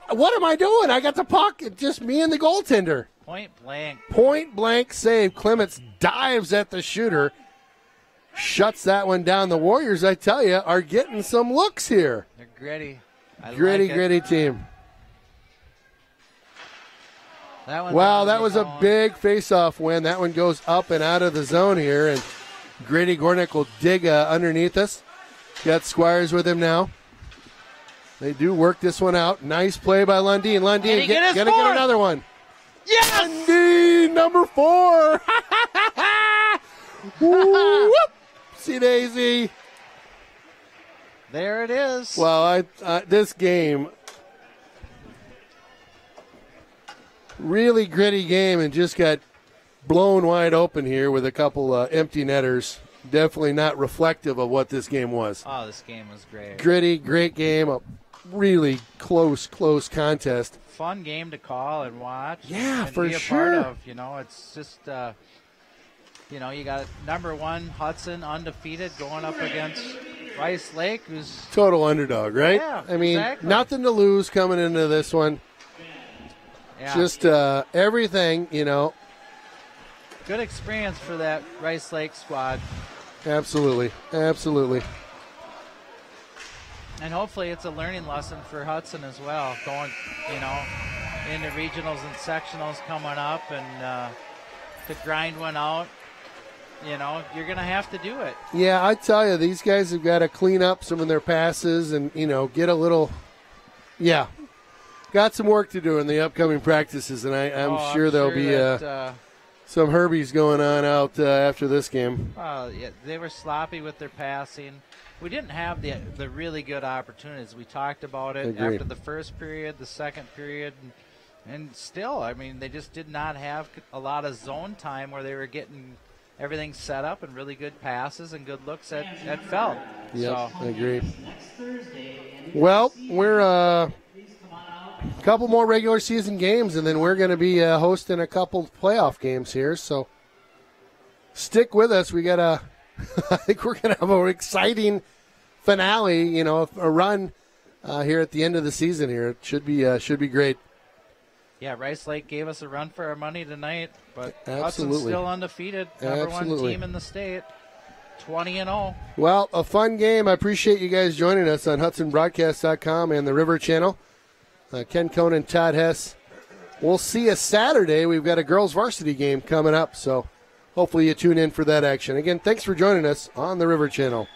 what am I doing? I got the puck. It's just me and the goaltender. Point blank. Point blank save. Clements dives at the shooter. Shuts that one down. The Warriors, I tell you, are getting some looks here. They're gritty. Gritty team. That was a big face-off win. That one goes up and out of the zone here, and Grady Gornick will dig underneath us. Got Squires with him now. They do work this one out. Nice play by Lundin. Lundin gonna get another one. Yes! Lundin, number 4. Whoopsie daisy. There it is. Well, this game, really gritty game, and just got blown wide open here with a couple empty netters. Definitely not reflective of what this game was. Oh, this game was great. Gritty, great game, a really close contest. Fun game to call and watch. Yeah, and for be a sure. Part of, it's just, you got number 1 Hudson undefeated going up against Rice Lake, who's total underdog, right? Yeah, I mean, exactly. Nothing to lose coming into this one. Yeah. Just everything, Good experience for that Rice Lake squad. Absolutely. And hopefully it's a learning lesson for Hudson as well, going, into regionals and sectionals coming up, and to grind one out. You're going to have to do it. Yeah, I tell you, these guys have got to clean up some of their passes and, get a little, got some work to do in the upcoming practices, and I'm sure there'll be some Herbies going on out after this game. Yeah, they were sloppy with their passing. We didn't have the really good opportunities. We talked about it Agreed. after the first period, the second period, and still, they just did not have a lot of zone time where they were getting everything set up and really good passes and good looks at Felt. Yeah, so. I agree. Well, we're a couple more regular season games, and then we're going to be hosting a couple playoff games here. So stick with us. We got I think we're going to have an exciting finale. A run here at the end of the season. Here it should be great. Yeah, Rice Lake gave us a run for our money tonight, but Absolutely. Hudson's still undefeated, number Absolutely. 1 team in the state, 20-0. Well, a fun game. I appreciate you guys joining us on HudsonBroadcast.com and the River Channel. Ken Conan, Todd Hess. We'll see you Saturday. We've got a girls varsity game coming up, so hopefully you tune in for that action. Again, thanks for joining us on the River Channel.